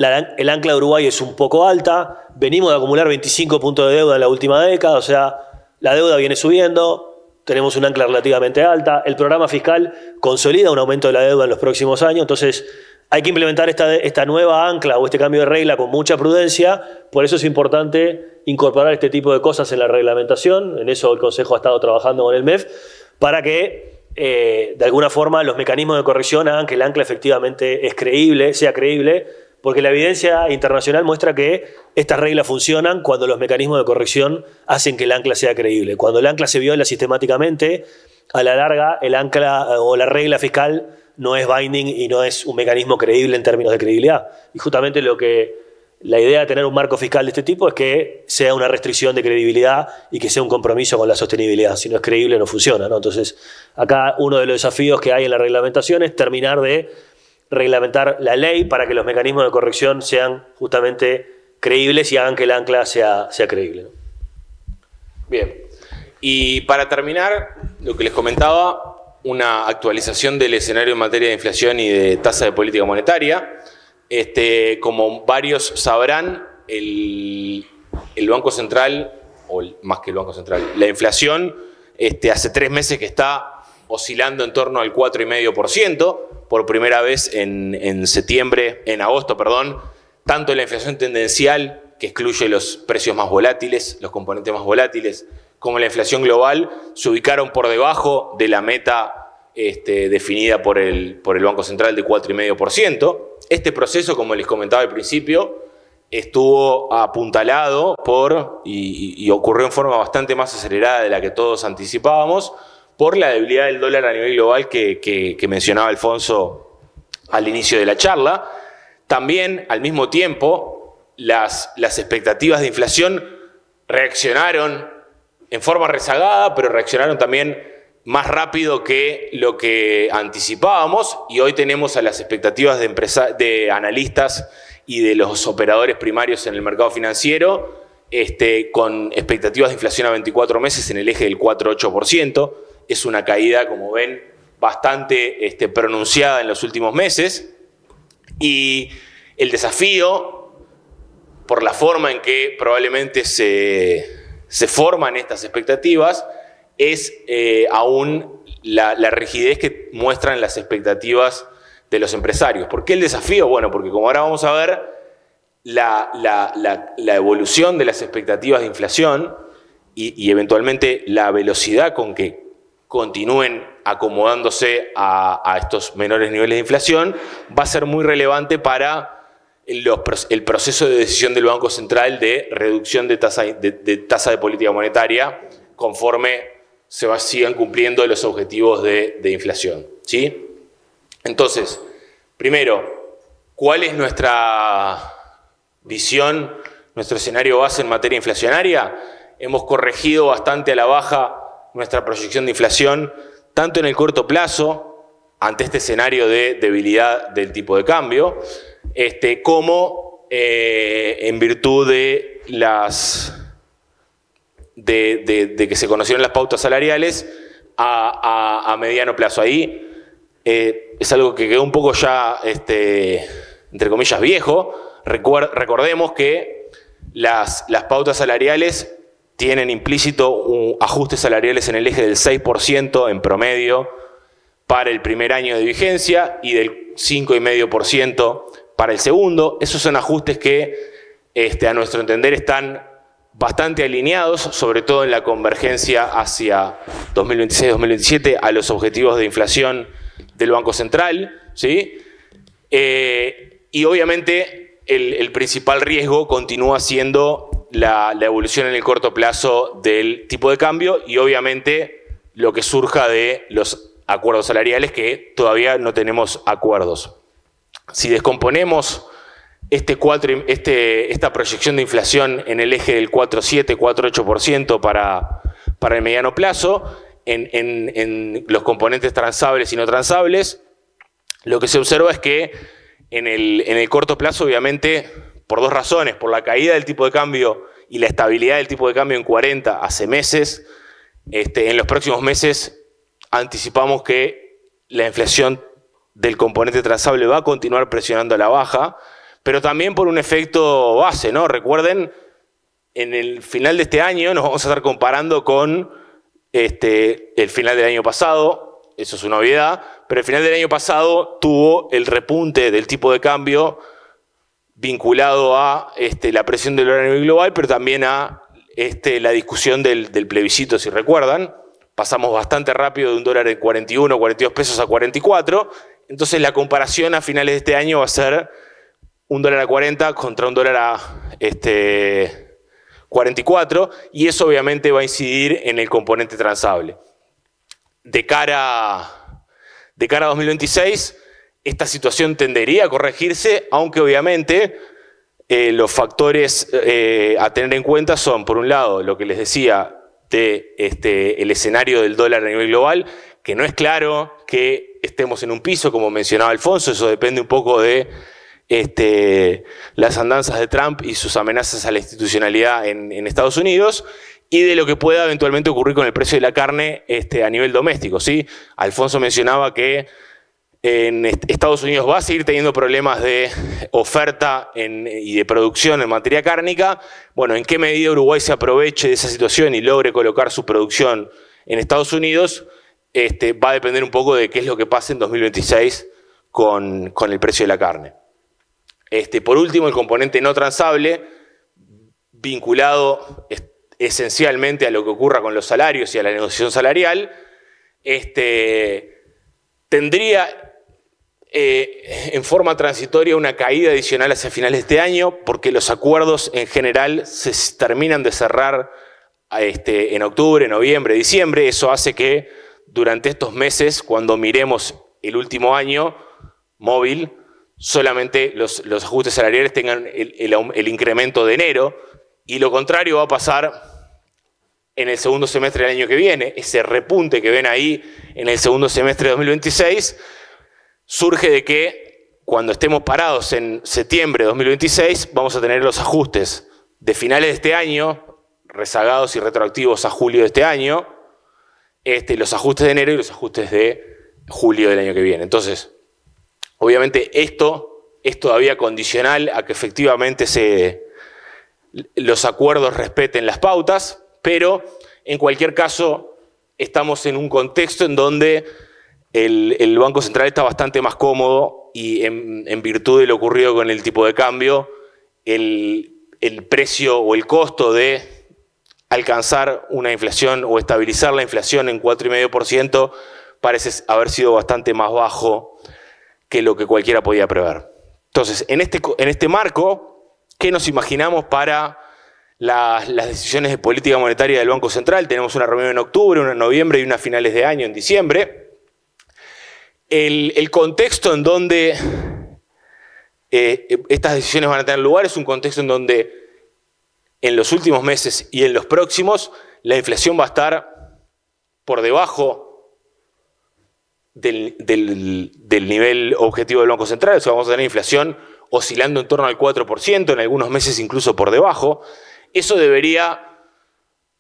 el ancla de Uruguay es un poco alta, venimos de acumular 25 puntos de deuda en la última década, o sea, la deuda viene subiendo, tenemos un ancla relativamente alta, el programa fiscal consolida un aumento de la deuda en los próximos años, entonces hay que implementar esta nueva ancla o este cambio de regla con mucha prudencia, por eso es importante incorporar este tipo de cosas en la reglamentación, en eso el Consejo ha estado trabajando con el MEF, para que de alguna forma los mecanismos de corrección hagan que el ancla efectivamente sea creíble, porque la evidencia internacional muestra que estas reglas funcionan cuando los mecanismos de corrección hacen que el ancla sea creíble. Cuando el ancla se viola sistemáticamente, a la larga el ancla o la regla fiscal no es binding y no es un mecanismo creíble en términos de credibilidad. Y justamente la idea de tener un marco fiscal de este tipo es que sea una restricción de credibilidad y que sea un compromiso con la sostenibilidad. Si no es creíble, no funciona, ¿no? Entonces, acá uno de los desafíos que hay en la reglamentación es terminar de reglamentar la ley para que los mecanismos de corrección sean justamente creíbles y hagan que el ancla sea creíble, ¿no? Bien. Y para terminar, lo que les comentaba, una actualización del escenario en materia de inflación y de tasa de política monetaria. Como varios sabrán, el Banco Central, o más que el Banco Central, la inflación hace 3 meses que está oscilando en torno al 4,5%, por primera vez en agosto, tanto la inflación tendencial, que excluye los precios más volátiles, los componentes más volátiles, como la inflación global, se ubicaron por debajo de la meta definida por el Banco Central de 4,5%. Este proceso, como les comentaba al principio, estuvo apuntalado y ocurrió en forma bastante más acelerada de la que todos anticipábamos por la debilidad del dólar a nivel global que mencionaba Alfonso al inicio de la charla. También, al mismo tiempo, las expectativas de inflación reaccionaron en forma rezagada, pero reaccionaron también más rápido que lo que anticipábamos, y hoy tenemos a las expectativas de analistas y de los operadores primarios en el mercado financiero con expectativas de inflación a 24 meses en el eje del 4,8%. Es una caída, como ven, bastante pronunciada en los últimos meses, y el desafío, por la forma en que probablemente se forman estas expectativas, es aún la rigidez que muestran las expectativas de los empresarios. ¿Por qué el desafío? Bueno, porque como ahora vamos a ver, la evolución de las expectativas de inflación y eventualmente la velocidad con que continúen acomodándose a estos menores niveles de inflación va a ser muy relevante para el proceso de decisión del Banco Central de reducción de tasa de política monetaria conforme se sigan cumpliendo los objetivos de inflación, ¿sí? Entonces, primero, ¿cuál es nuestra visión, nuestro escenario base en materia inflacionaria? Hemos corregido bastante a la baja nuestra proyección de inflación, tanto en el corto plazo, ante este escenario de debilidad del tipo de cambio, como en virtud de que se conocieron las pautas salariales a mediano plazo. Ahí es algo que quedó un poco ya, entre comillas, viejo. Recordemos que las pautas salariales tienen implícito ajustes salariales en el eje del 6% en promedio para el primer año de vigencia y del 5,5% para el segundo. Esos son ajustes que, a nuestro entender, están bastante alineados, sobre todo en la convergencia hacia 2026-2027 a los objetivos de inflación del Banco Central, ¿sí? Y obviamente el principal riesgo continúa siendo la evolución en el corto plazo del tipo de cambio y obviamente lo que surja de los acuerdos salariales, que todavía no tenemos acuerdos. Si descomponemos esta proyección de inflación en el eje del 4,7, 4,8% para el mediano plazo, en los componentes transables y no transables, lo que se observa es que en el corto plazo, obviamente, por dos razones: por la caída del tipo de cambio y la estabilidad del tipo de cambio en 40 hace meses. En los próximos meses anticipamos que la inflación del componente transable va a continuar presionando a la baja, pero también por un efecto base, ¿no? Recuerden, en el final de este año nos vamos a estar comparando con el final del año pasado, eso es una obviedad, pero el final del año pasado tuvo el repunte del tipo de cambio vinculado a la presión del dólar a nivel global, pero también a la discusión del plebiscito, si recuerdan. Pasamos bastante rápido de un dólar en 41 o 42 pesos a 44, entonces la comparación a finales de este año va a ser un dólar a 40 contra un dólar a 44, y eso obviamente va a incidir en el componente transable. De cara a 2026, esta situación tendería a corregirse, aunque obviamente los factores a tener en cuenta son, por un lado, lo que les decía de el escenario del dólar a nivel global, que no es claro que estemos en un piso, como mencionaba Alfonso, eso depende un poco de las andanzas de Trump y sus amenazas a la institucionalidad en Estados Unidos, y de lo que pueda eventualmente ocurrir con el precio de la carne a nivel doméstico, ¿sí? Alfonso mencionaba que en Estados Unidos va a seguir teniendo problemas de oferta y de producción en materia cárnica. Bueno, ¿en qué medida Uruguay se aproveche de esa situación y logre colocar su producción en Estados Unidos? Va a depender un poco de qué es lo que pase en 2026 con el precio de la carne. Por último, el componente no transable, vinculado esencialmente a lo que ocurra con los salarios y a la negociación salarial, tendría en forma transitoria una caída adicional hacia finales de este año, porque los acuerdos en general se terminan de cerrar en octubre, noviembre, diciembre. Eso hace que durante estos meses, cuando miremos el último año móvil, solamente los ajustes salariales tengan el incremento de enero, y lo contrario va a pasar en el segundo semestre del año que viene. Ese repunte que ven ahí en el segundo semestre de 2026 surge de que cuando estemos parados en septiembre de 2026 vamos a tener los ajustes de finales de este año, rezagados y retroactivos a julio de este año, los ajustes de enero y los ajustes de julio del año que viene. Entonces, obviamente esto es todavía condicional a que efectivamente los acuerdos respeten las pautas, pero en cualquier caso estamos en un contexto en donde el Banco Central está bastante más cómodo, y en virtud de lo ocurrido con el tipo de cambio, el precio o el costo de alcanzar una inflación o estabilizar la inflación en 4,5% parece haber sido bastante más bajo que lo que cualquiera podía prever. Entonces, en este marco, ¿qué nos imaginamos para las decisiones de política monetaria del Banco Central? Tenemos una reunión en octubre, una en noviembre y una a finales de año en diciembre. El contexto en donde estas decisiones van a tener lugar es un contexto en donde en los últimos meses y en los próximos la inflación va a estar por debajo del nivel objetivo del Banco Central. O sea, vamos a tener inflación oscilando en torno al 4%, en algunos meses incluso por debajo. Eso debería,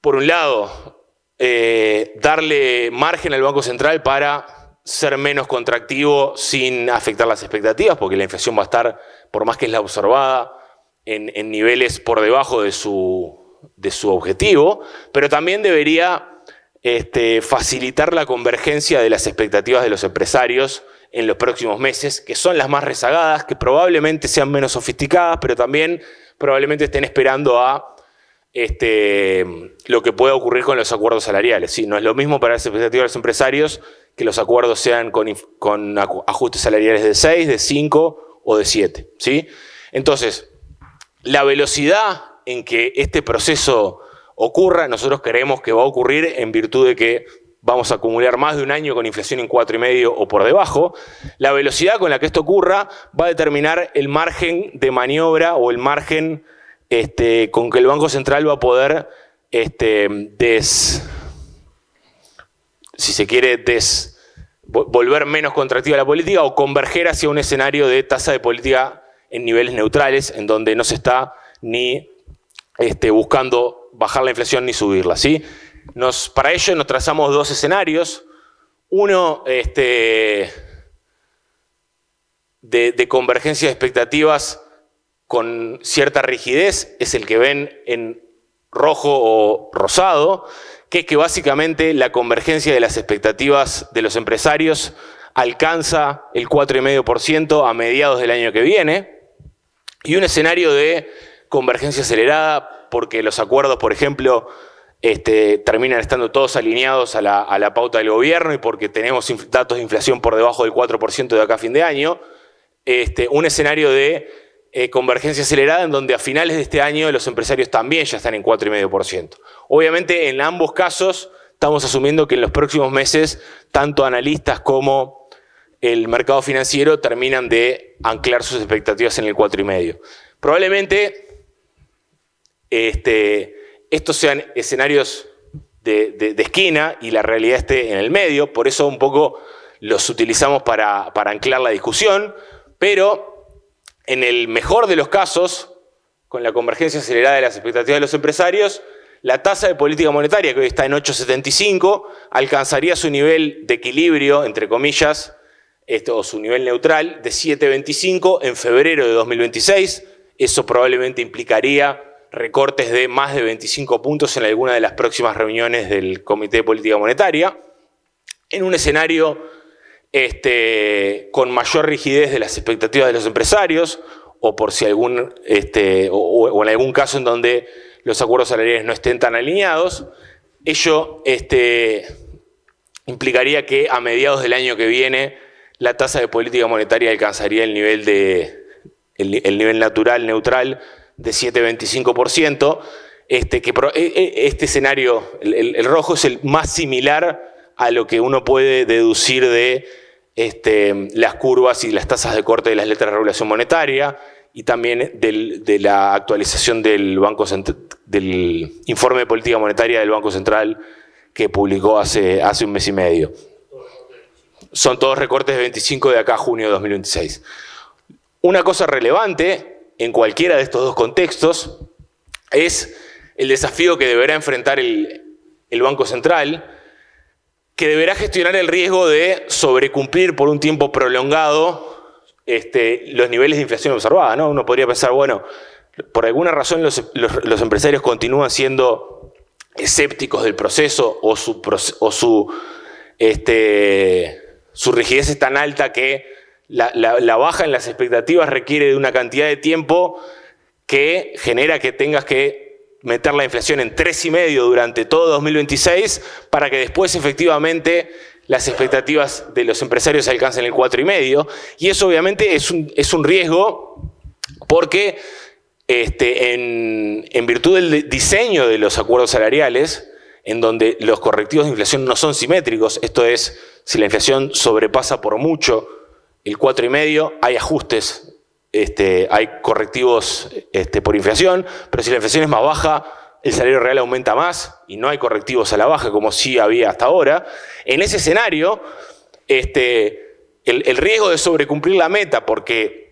por un lado, darle margen al Banco Central para ser menos contractivo sin afectar las expectativas, porque la inflación va a estar, por más que es la observada, en niveles por debajo de su objetivo, pero también debería facilitar la convergencia de las expectativas de los empresarios en los próximos meses, que son las más rezagadas, que probablemente sean menos sofisticadas, pero también probablemente estén esperando a lo que pueda ocurrir con los acuerdos salariales. ¿Sí? No es lo mismo para las expectativas de los empresarios que los acuerdos sean con ajustes salariales de 6, de 5 o de 7. ¿Sí? Entonces, la velocidad en que este proceso ocurra, nosotros creemos que va a ocurrir en virtud de que vamos a acumular más de un año con inflación en 4,5 o por debajo. La velocidad con la que esto ocurra va a determinar el margen de maniobra o el margen con que el Banco Central va a poder, si se quiere, volver menos contractiva la política o converger hacia un escenario de tasa de política en niveles neutrales, en donde no se está ni buscando bajar la inflación ni subirla. ¿Sí? Para ello nos trazamos dos escenarios. Uno de convergencia de expectativas con cierta rigidez es el que ven en rojo o rosado, que es que básicamente la convergencia de las expectativas de los empresarios alcanza el 4,5% a mediados del año que viene, y un escenario de convergencia acelerada porque los acuerdos, por ejemplo, terminan estando todos alineados a la pauta del gobierno y porque tenemos datos de inflación por debajo del 4% de acá a fin de año. Un escenario de convergencia acelerada en donde a finales de este año los empresarios también ya están en 4,5%. Obviamente en ambos casos estamos asumiendo que en los próximos meses tanto analistas como el mercado financiero terminan de anclar sus expectativas en el 4,5%. Probablemente estos sean escenarios de esquina y la realidad esté en el medio, por eso un poco los utilizamos para anclar la discusión, pero en el mejor de los casos, con la convergencia acelerada de las expectativas de los empresarios, la tasa de política monetaria, que hoy está en 8,75, alcanzaría su nivel de equilibrio, entre comillas, o su nivel neutral, de 7,25 en febrero de 2026. Eso probablemente implicaría recortes de más de 25 puntos en alguna de las próximas reuniones del Comité de Política Monetaria. En un escenario con mayor rigidez de las expectativas de los empresarios, o por si o en algún caso en donde los acuerdos salariales no estén tan alineados, ello implicaría que a mediados del año que viene la tasa de política monetaria alcanzaría el nivel natural, neutral, de 7,25%. Este escenario, el rojo, es el más similar a lo que uno puede deducir de las curvas y las tasas de corte de las letras de regulación monetaria y también de la actualización del informe de política monetaria del Banco Central que publicó hace un mes y medio. Son todos recortes de 25 de acá a junio de 2026. Una cosa relevante en cualquiera de estos dos contextos es el desafío que deberá enfrentar el Banco Central, que deberá gestionar el riesgo de sobrecumplir por un tiempo prolongado los niveles de inflación observada, ¿no? Uno podría pensar, bueno, por alguna razón los empresarios continúan siendo escépticos del proceso o su rigidez es tan alta que la baja en las expectativas requiere de una cantidad de tiempo que genera que tengas que meter la inflación en 3,5 durante todo 2026 para que después efectivamente las expectativas de los empresarios alcancen el 4,5. Y eso obviamente es un riesgo porque en virtud del diseño de los acuerdos salariales, en donde los correctivos de inflación no son simétricos, esto es, si la inflación sobrepasa por mucho el 4,5, hay ajustes, hay correctivos por inflación, pero si la inflación es más baja, el salario real aumenta más y no hay correctivos a la baja como sí había hasta ahora. En ese escenario, el riesgo de sobrecumplir la meta, porque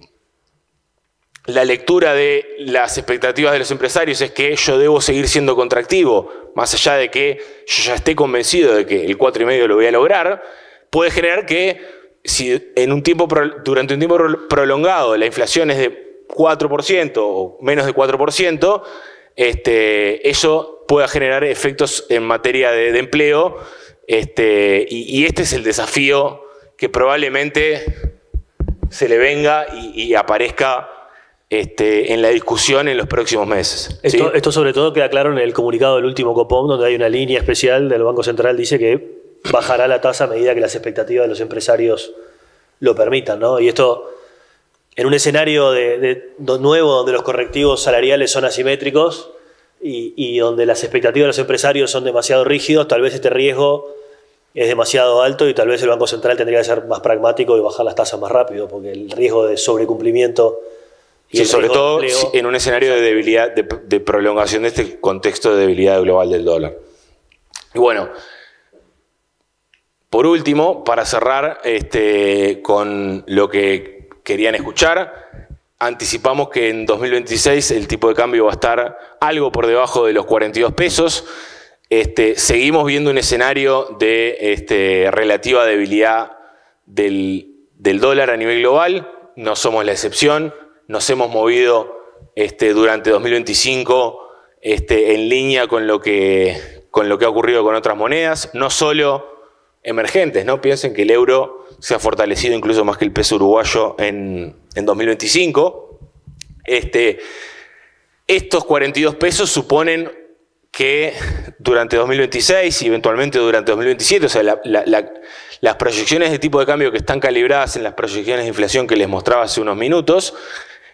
la lectura de las expectativas de los empresarios es que yo debo seguir siendo contractivo, más allá de que yo ya esté convencido de que el 4,5 lo voy a lograr, puede generar que si durante un tiempo prolongado la inflación es de 4% o menos de 4%, eso pueda generar efectos en materia de empleo, y este es el desafío que probablemente se le venga y aparezca en la discusión en los próximos meses. Esto sobre todo queda claro en el comunicado del último Copom, donde hay una línea especial del Banco Central, dice que bajará la tasa a medida que las expectativas de los empresarios lo permitan, ¿no? Y esto, en un escenario nuevo donde los correctivos salariales son asimétricos y donde las expectativas de los empresarios son demasiado rígidos, tal vez este riesgo es demasiado alto y tal vez el Banco Central tendría que ser más pragmático y bajar las tasas más rápido, porque el riesgo de sobrecumplimiento y sobre todo en un escenario de debilidad, de prolongación de este contexto de debilidad global del dólar. Y bueno, por último, para cerrar con lo que querían escuchar, anticipamos que en 2026 el tipo de cambio va a estar algo por debajo de los 42 pesos. Seguimos viendo un escenario de relativa debilidad del dólar a nivel global. No somos la excepción. Nos hemos movido durante 2025 en línea con lo que ha ocurrido con otras monedas, no solo emergentes, ¿no? Piensen que el euro se ha fortalecido incluso más que el peso uruguayo en 2025. Estos 42 pesos suponen que durante 2026 y eventualmente durante 2027, o sea, las proyecciones de tipo de cambio que están calibradas en las proyecciones de inflación que les mostraba hace unos minutos,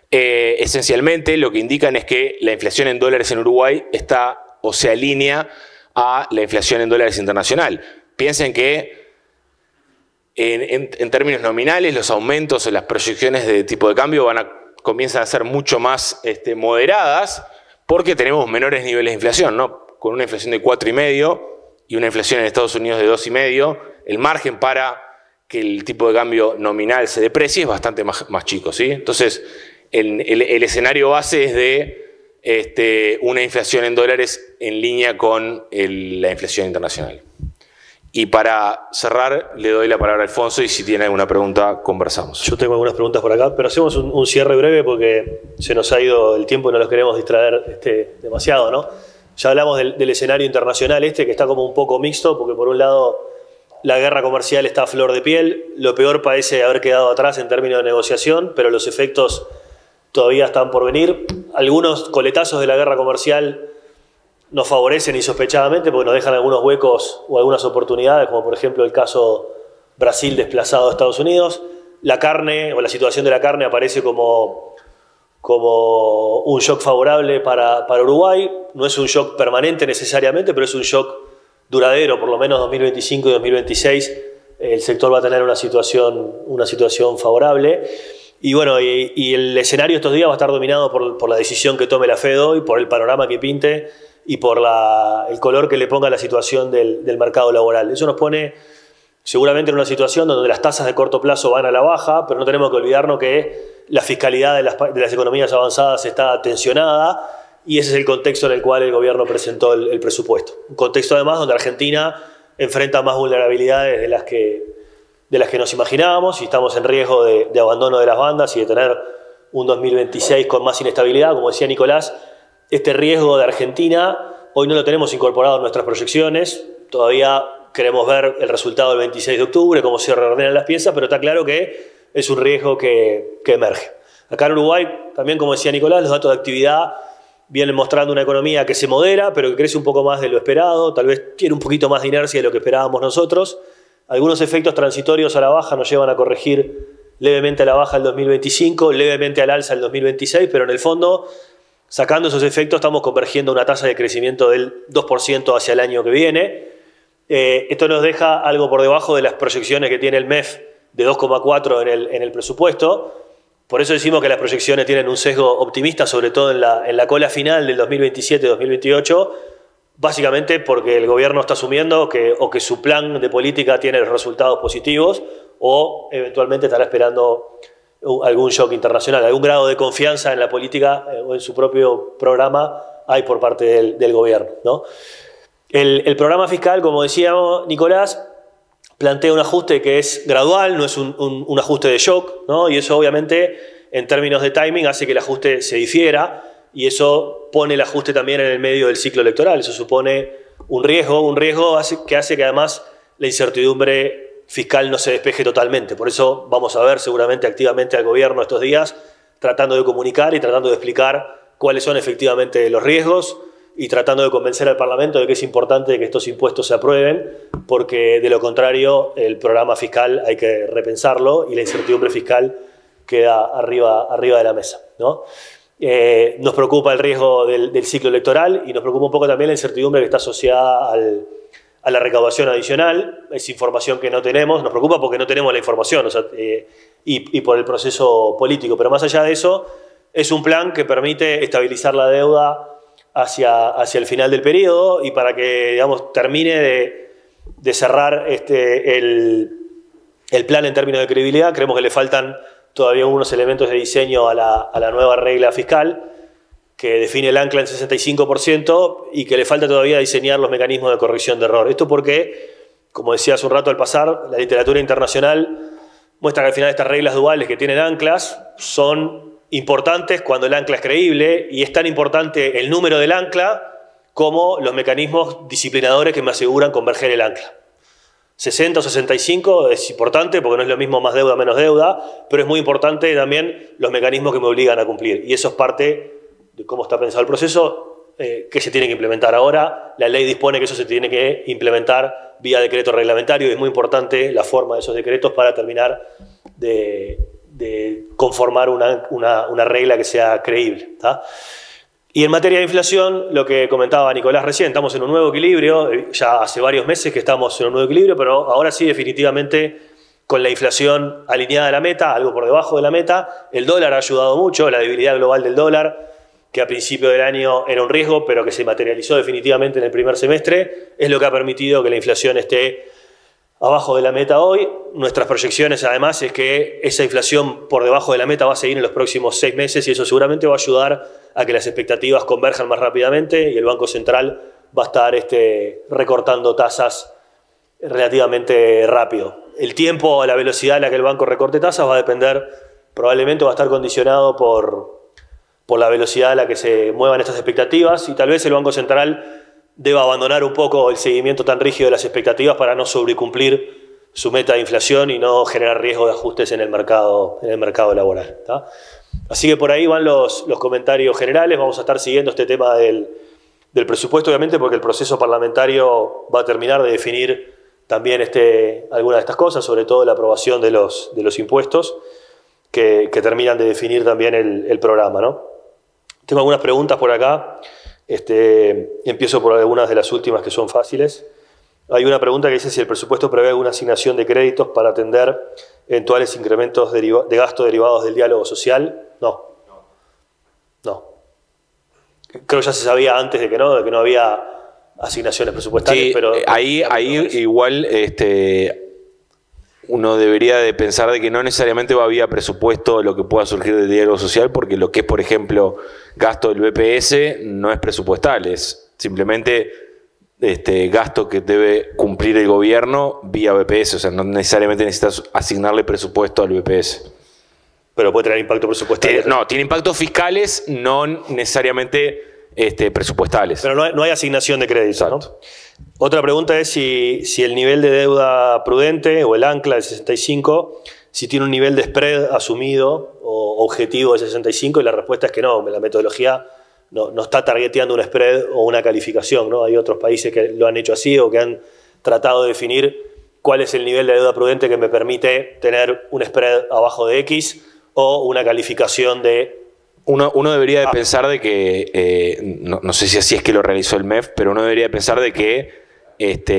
esencialmente lo que indican es que la inflación en dólares en Uruguay está o se alinea a la inflación en dólares internacional. Piensen que en términos nominales los aumentos o las proyecciones de tipo de cambio comienzan a ser mucho más moderadas porque tenemos menores niveles de inflación, ¿no? Con una inflación de 4,5 y una inflación en Estados Unidos de 2,5, el margen para que el tipo de cambio nominal se deprecie es bastante más chico, ¿sí? Entonces, el escenario base es de una inflación en dólares en línea con la inflación internacional. Y para cerrar, le doy la palabra a Alfonso y si tiene alguna pregunta, conversamos. Yo tengo algunas preguntas por acá, pero hacemos un cierre breve porque se nos ha ido el tiempo y no los queremos distraer demasiado, ¿no? Ya hablamos del escenario internacional que está como un poco mixto, porque por un lado la guerra comercial está a flor de piel, lo peor parece haber quedado atrás en términos de negociación, pero los efectos todavía están por venir. Algunos coletazos de la guerra comercial nos favorecen insospechadamente porque nos dejan algunos huecos o algunas oportunidades, como por ejemplo el caso Brasil desplazado a Estados Unidos. La carne o la situación de la carne aparece como un shock favorable para Uruguay. No es un shock permanente necesariamente, pero es un shock duradero, por lo menos 2025 y 2026 el sector va a tener una situación favorable. Y bueno, y el escenario estos días va a estar dominado por la decisión que tome la Fed hoy, por el panorama que pinte y por el color que le ponga a la situación del mercado laboral. Eso nos pone seguramente en una situación donde las tasas de corto plazo van a la baja, pero no tenemos que olvidarnos que la fiscalidad de las economías avanzadas está tensionada y ese es el contexto en el cual el gobierno presentó el presupuesto. Un contexto además donde Argentina enfrenta más vulnerabilidades de las que nos imaginábamos y estamos en riesgo de abandono de las bandas y de tener un 2026 con más inestabilidad. Como decía Nicolás, este riesgo de Argentina hoy no lo tenemos incorporado en nuestras proyecciones. Todavía queremos ver el resultado del 26 de octubre, cómo se reordenan las piezas, pero está claro que es un riesgo que emerge. Acá en Uruguay, también como decía Nicolás, los datos de actividad vienen mostrando una economía que se modera, pero que crece un poco más de lo esperado, tal vez tiene un poquito más de inercia de lo que esperábamos nosotros. Algunos efectos transitorios a la baja nos llevan a corregir levemente a la baja el 2025, levemente al alza el 2026, pero en el fondo, sacando esos efectos, estamos convergiendo a una tasa de crecimiento del 2% hacia el año que viene. Esto nos deja algo por debajo de las proyecciones que tiene el MEF de 2,4 en el presupuesto. Por eso decimos que las proyecciones tienen un sesgo optimista, sobre todo en la cola final del 2027-2028, básicamente porque el gobierno está asumiendo que su plan de política tiene resultados positivos o eventualmente estará esperando algún shock internacional, algún grado de confianza en la política o en su propio programa hay por parte del gobierno, ¿no? El programa fiscal, como decíamos, Nicolás, plantea un ajuste que es gradual, no es un ajuste de shock, ¿no? Y eso obviamente en términos de timing hace que el ajuste se difiera y eso pone el ajuste también en el medio del ciclo electoral. Eso supone un riesgo que hace que además la incertidumbre fiscal no se despeje totalmente. Por eso vamos a ver seguramente activamente al gobierno estos días tratando de comunicar y tratando de explicar cuáles son efectivamente los riesgos y tratando de convencer al Parlamento de que es importante que estos impuestos se aprueben, porque de lo contrario el programa fiscal hay que repensarlo y la incertidumbre fiscal queda arriba de la mesa, ¿no? Nos preocupa el riesgo del ciclo electoral y nos preocupa un poco también la incertidumbre que está asociada a la recaudación adicional. Es información que no tenemos, nos preocupa porque no tenemos la información, o sea, y por el proceso político. Pero más allá de eso, es un plan que permite estabilizar la deuda hacia el final del periodo y para que, digamos, termine de cerrar el plan en términos de credibilidad. Creemos que le faltan todavía unos elementos de diseño a la nueva regla fiscal que define el ancla en 65% y que le falta todavía diseñar los mecanismos de corrección de error. Esto porque, como decía hace un rato al pasar, la literatura internacional muestra que al final estas reglas duales que tienen anclas son importantes cuando el ancla es creíble, y es tan importante el número del ancla como los mecanismos disciplinadores que me aseguran converger el ancla. 60 o 65 es importante porque no es lo mismo más deuda, menos deuda, pero es muy importante también los mecanismos que me obligan a cumplir. Y eso es parte de cómo está pensado el proceso, que se tiene que implementar ahora. La ley dispone que eso se tiene que implementar vía decreto reglamentario y es muy importante la forma de esos decretos para terminar de conformar una regla que sea creíble, ¿tá? Y en materia de inflación, lo que comentaba Nicolás recién, estamos en un nuevo equilibrio, ya hace varios meses que estamos en un nuevo equilibrio, pero ahora sí definitivamente con la inflación alineada a la meta, algo por debajo de la meta. El dólar ha ayudado mucho, la debilidad global del dólar, que a principio del año era un riesgo, pero que se materializó definitivamente en el primer semestre, es lo que ha permitido que la inflación esté abajo de la meta hoy. Nuestras proyecciones además es que esa inflación por debajo de la meta va a seguir en los próximos 6 meses y eso seguramente va a ayudar a que las expectativas converjan más rápidamente y el Banco Central va a estar recortando tasas relativamente rápido. El tiempo, la velocidad a la que el banco recorte tasas va a depender, probablemente va a estar condicionado por la velocidad a la que se muevan estas expectativas y tal vez el Banco Central deba abandonar un poco el seguimiento tan rígido de las expectativas para no sobrecumplir su meta de inflación y no generar riesgo de ajustes en el mercado laboral, ¿tá? Así que por ahí van los comentarios generales. Vamos a estar siguiendo este tema del presupuesto, obviamente, porque el proceso parlamentario va a terminar de definir también algunas de estas cosas, sobre todo la aprobación de los impuestos, que terminan de definir también el programa, ¿no? Tengo algunas preguntas por acá. Empiezo por algunas de las últimas que son fáciles. Hay una pregunta que dice si el presupuesto prevé alguna asignación de créditos para atender eventuales incrementos de gasto derivados del diálogo social. No. Creo que ya se sabía antes de que no había asignaciones presupuestarias. Sí, pero ahí igual uno debería de pensar de que no necesariamente va vía presupuesto lo que pueda surgir del diálogo social, porque lo que es, por ejemplo, gasto del BPS no es presupuestal, es simplemente gasto que debe cumplir el gobierno vía BPS, o sea, no necesariamente necesitas asignarle presupuesto al BPS. Pero puede tener impacto presupuestario. No, tiene impactos fiscales, no necesariamente presupuestales. Pero no hay asignación de crédito, ¿no? Exacto. Otra pregunta es si el nivel de deuda prudente o el ancla del 65, si tiene un nivel de spread asumido o objetivo de 65, y la respuesta es que no. La metodología no está targeteando un spread o una calificación, ¿no? Hay otros países que lo han hecho así o que han tratado de definir cuál es el nivel de deuda prudente que me permite tener un spread abajo de X o una calificación de... Uno debería de pensar de que, no sé si así es que lo realizó el MEF, pero uno debería pensar de que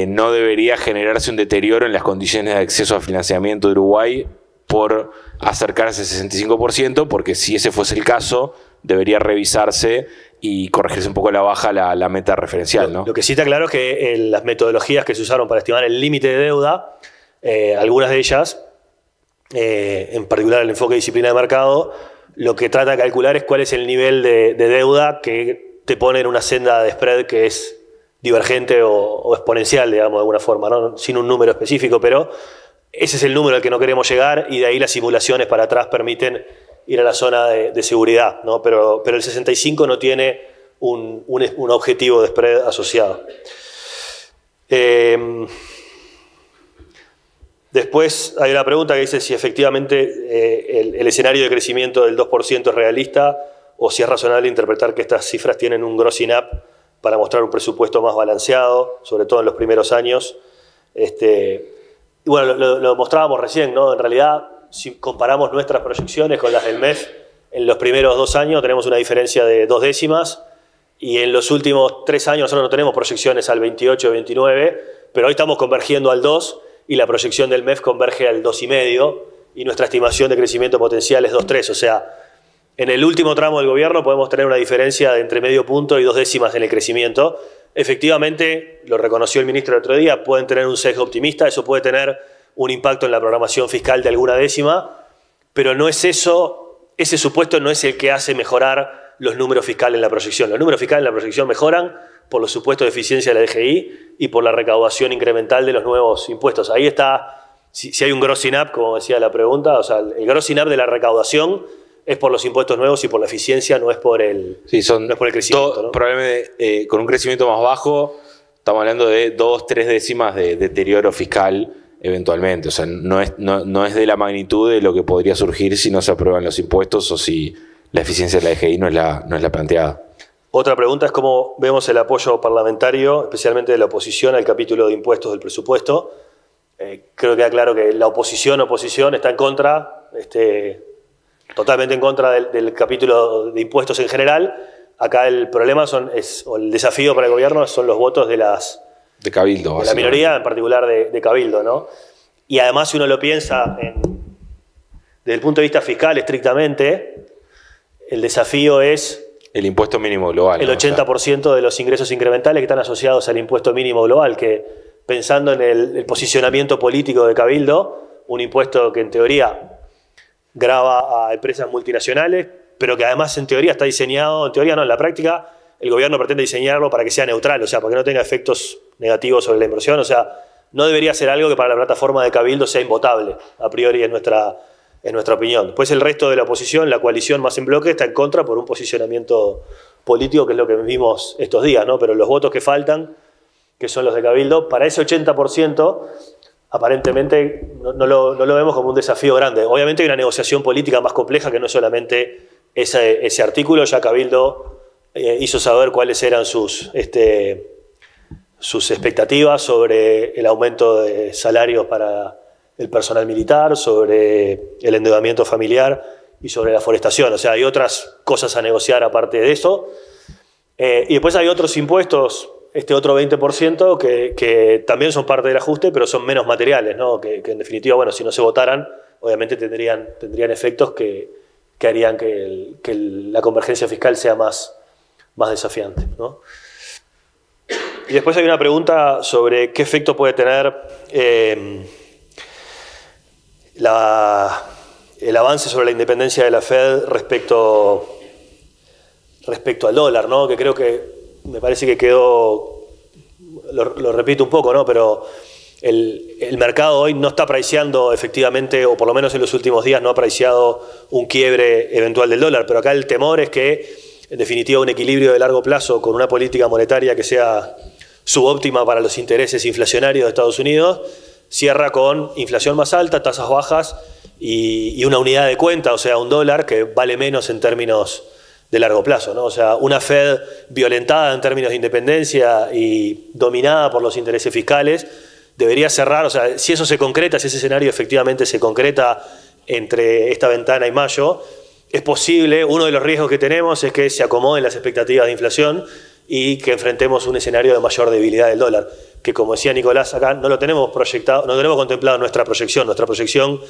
no debería generarse un deterioro en las condiciones de acceso a financiamiento de Uruguay por acercarse al 65%, porque si ese fuese el caso, debería revisarse y corregirse un poco a la baja la meta referencial, ¿no? Lo que sí está claro es que las metodologías que se usaron para estimar el límite de deuda, algunas de ellas, en particular el enfoque de disciplina de mercado, lo que trata de calcular es cuál es el nivel de deuda que te pone en una senda de spread que es divergente o exponencial, digamos, de alguna forma, ¿no? Sin un número específico, pero ese es el número al que no queremos llegar y de ahí las simulaciones para atrás permiten ir a la zona de seguridad, ¿no? Pero el 65 no tiene un objetivo de spread asociado. Después hay una pregunta que dice si efectivamente el escenario de crecimiento del 2% es realista o si es razonable interpretar que estas cifras tienen un grossing up para mostrar un presupuesto más balanceado, sobre todo en los primeros años. Y bueno, lo mostrábamos recién, ¿no? En realidad, si comparamos nuestras proyecciones con las del MEF, en los primeros 2 años tenemos una diferencia de 2 décimas y en los últimos 3 años nosotros no tenemos proyecciones al 28 o 29, pero hoy estamos convergiendo al 2 y la proyección del MEF converge al 2,5 y nuestra estimación de crecimiento potencial es 2,3. O sea, en el último tramo del gobierno podemos tener una diferencia de entre medio punto y 2 décimas en el crecimiento. Efectivamente, lo reconoció el ministro el otro día, pueden tener un sesgo optimista, eso puede tener un impacto en la programación fiscal de alguna décima, pero no es eso, ese supuesto no es el que hace mejorar los números fiscales en la proyección. Los números fiscales en la proyección mejoran por los supuestos de eficiencia de la DGI y por la recaudación incremental de los nuevos impuestos. Ahí está, si hay un grossing up, como decía la pregunta, o sea, el grossing up de la recaudación es por los impuestos nuevos y por la eficiencia, no es por el, sí, no es por el crecimiento, ¿no? Probablemente con un crecimiento más bajo, estamos hablando de 2, 3 décimas de deterioro fiscal eventualmente. O sea, no es de la magnitud de lo que podría surgir si no se aprueban los impuestos o si la eficiencia de la DGI no es la planteada. Otra pregunta es cómo vemos el apoyo parlamentario, especialmente de la oposición, al capítulo de impuestos del presupuesto. Creo que queda claro que la oposición está en contra, totalmente en contra del capítulo de impuestos en general. Acá el problema o el desafío para el gobierno son los votos de Cabildo, de la minoría, en particular de Cabildo, ¿no? Y además, si uno lo piensa desde el punto de vista fiscal estrictamente, el desafío es el impuesto mínimo global. El 80% de los ingresos incrementales que están asociados al impuesto mínimo global, que pensando en el posicionamiento político de Cabildo, un impuesto que en teoría grava a empresas multinacionales, pero que además en teoría está diseñado, en teoría no, en la práctica, el gobierno pretende diseñarlo para que sea neutral, o sea, para que no tenga efectos negativos sobre la inversión, o sea, no debería ser algo que para la plataforma de Cabildo sea invotable, a priori en nuestra opinión. Después el resto de la oposición, la coalición más en bloque, está en contra por un posicionamiento político, que es lo que vimos estos días, ¿no? Pero los votos que faltan, que son los de Cabildo, para ese 80%, aparentemente no lo vemos como un desafío grande. Obviamente hay una negociación política más compleja que no es solamente ese artículo. Ya Cabildo hizo saber cuáles eran sus expectativas sobre el aumento de salarios para el personal militar, sobre el endeudamiento familiar y sobre la forestación. O sea, hay otras cosas a negociar aparte de eso. Y después hay otros impuestos, otro 20%, que también son parte del ajuste, pero son menos materiales, ¿no? Que en definitiva, bueno, si no se votaran, obviamente tendrían efectos que harían que la convergencia fiscal sea más desafiante, ¿no? Y después hay una pregunta sobre qué efecto puede tener el avance sobre la independencia de la Fed respecto al dólar, ¿no? Que creo que me parece que quedó, lo repito un poco, ¿no? Pero el mercado hoy no está priceando efectivamente, o por lo menos en los últimos días no ha priceado un quiebre eventual del dólar, pero acá el temor es que, en definitiva, un equilibrio de largo plazo con una política monetaria que sea subóptima para los intereses inflacionarios de Estados Unidos, cierra con inflación más alta, tasas bajas y una unidad de cuenta, o sea, un dólar que vale menos en términos de largo plazo, ¿no? O sea, una Fed violentada en términos de independencia y dominada por los intereses fiscales debería cerrar, o sea, si eso se concreta, si ese escenario efectivamente se concreta entre esta ventana y mayo, es posible, uno de los riesgos que tenemos es que se acomoden las expectativas de inflación y que enfrentemos un escenario de mayor debilidad del dólar, que como decía Nicolás acá, no lo tenemos proyectado, no lo tenemos contemplado en nuestra proyección. Nuestra proyección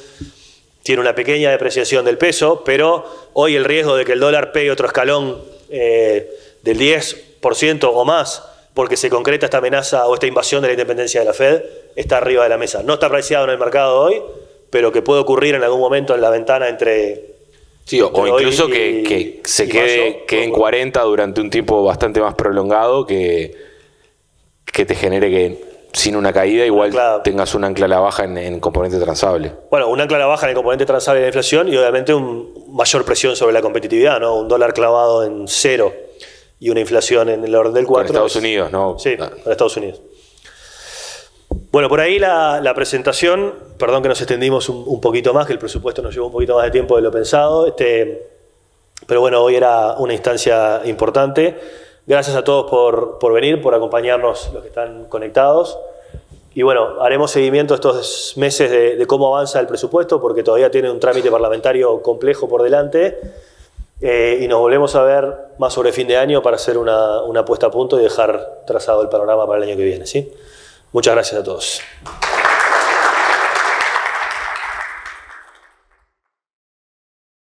tiene una pequeña depreciación del peso, pero hoy el riesgo de que el dólar pegue otro escalón del 10% o más, porque se concreta esta amenaza o esta invasión de la independencia de la Fed, está arriba de la mesa. No está preciado en el mercado hoy, pero que puede ocurrir en algún momento en la ventana entre... Sí, o incluso que se quede en 40 durante un tiempo bastante más prolongado, que te genere que sin una caída igual tengas un ancla a la baja en componente transable. Bueno, un ancla a la baja en el componente transable de la inflación y obviamente mayor presión sobre la competitividad, ¿no? Un dólar clavado en 0 y una inflación en el orden del 4. Con Estados Unidos, ¿no? Sí, con Estados Unidos. Bueno, por ahí la presentación, perdón que nos extendimos un poquito más, que el presupuesto nos llevó un poquito más de tiempo de lo pensado, pero bueno, hoy era una instancia importante. Gracias a todos por venir, por acompañarnos los que están conectados. Y bueno, haremos seguimiento estos meses de cómo avanza el presupuesto, porque todavía tiene un trámite parlamentario complejo por delante. Y nos volvemos a ver más sobre fin de año para hacer una puesta a punto y dejar trazado el panorama para el año que viene, ¿sí? Muchas gracias a todos.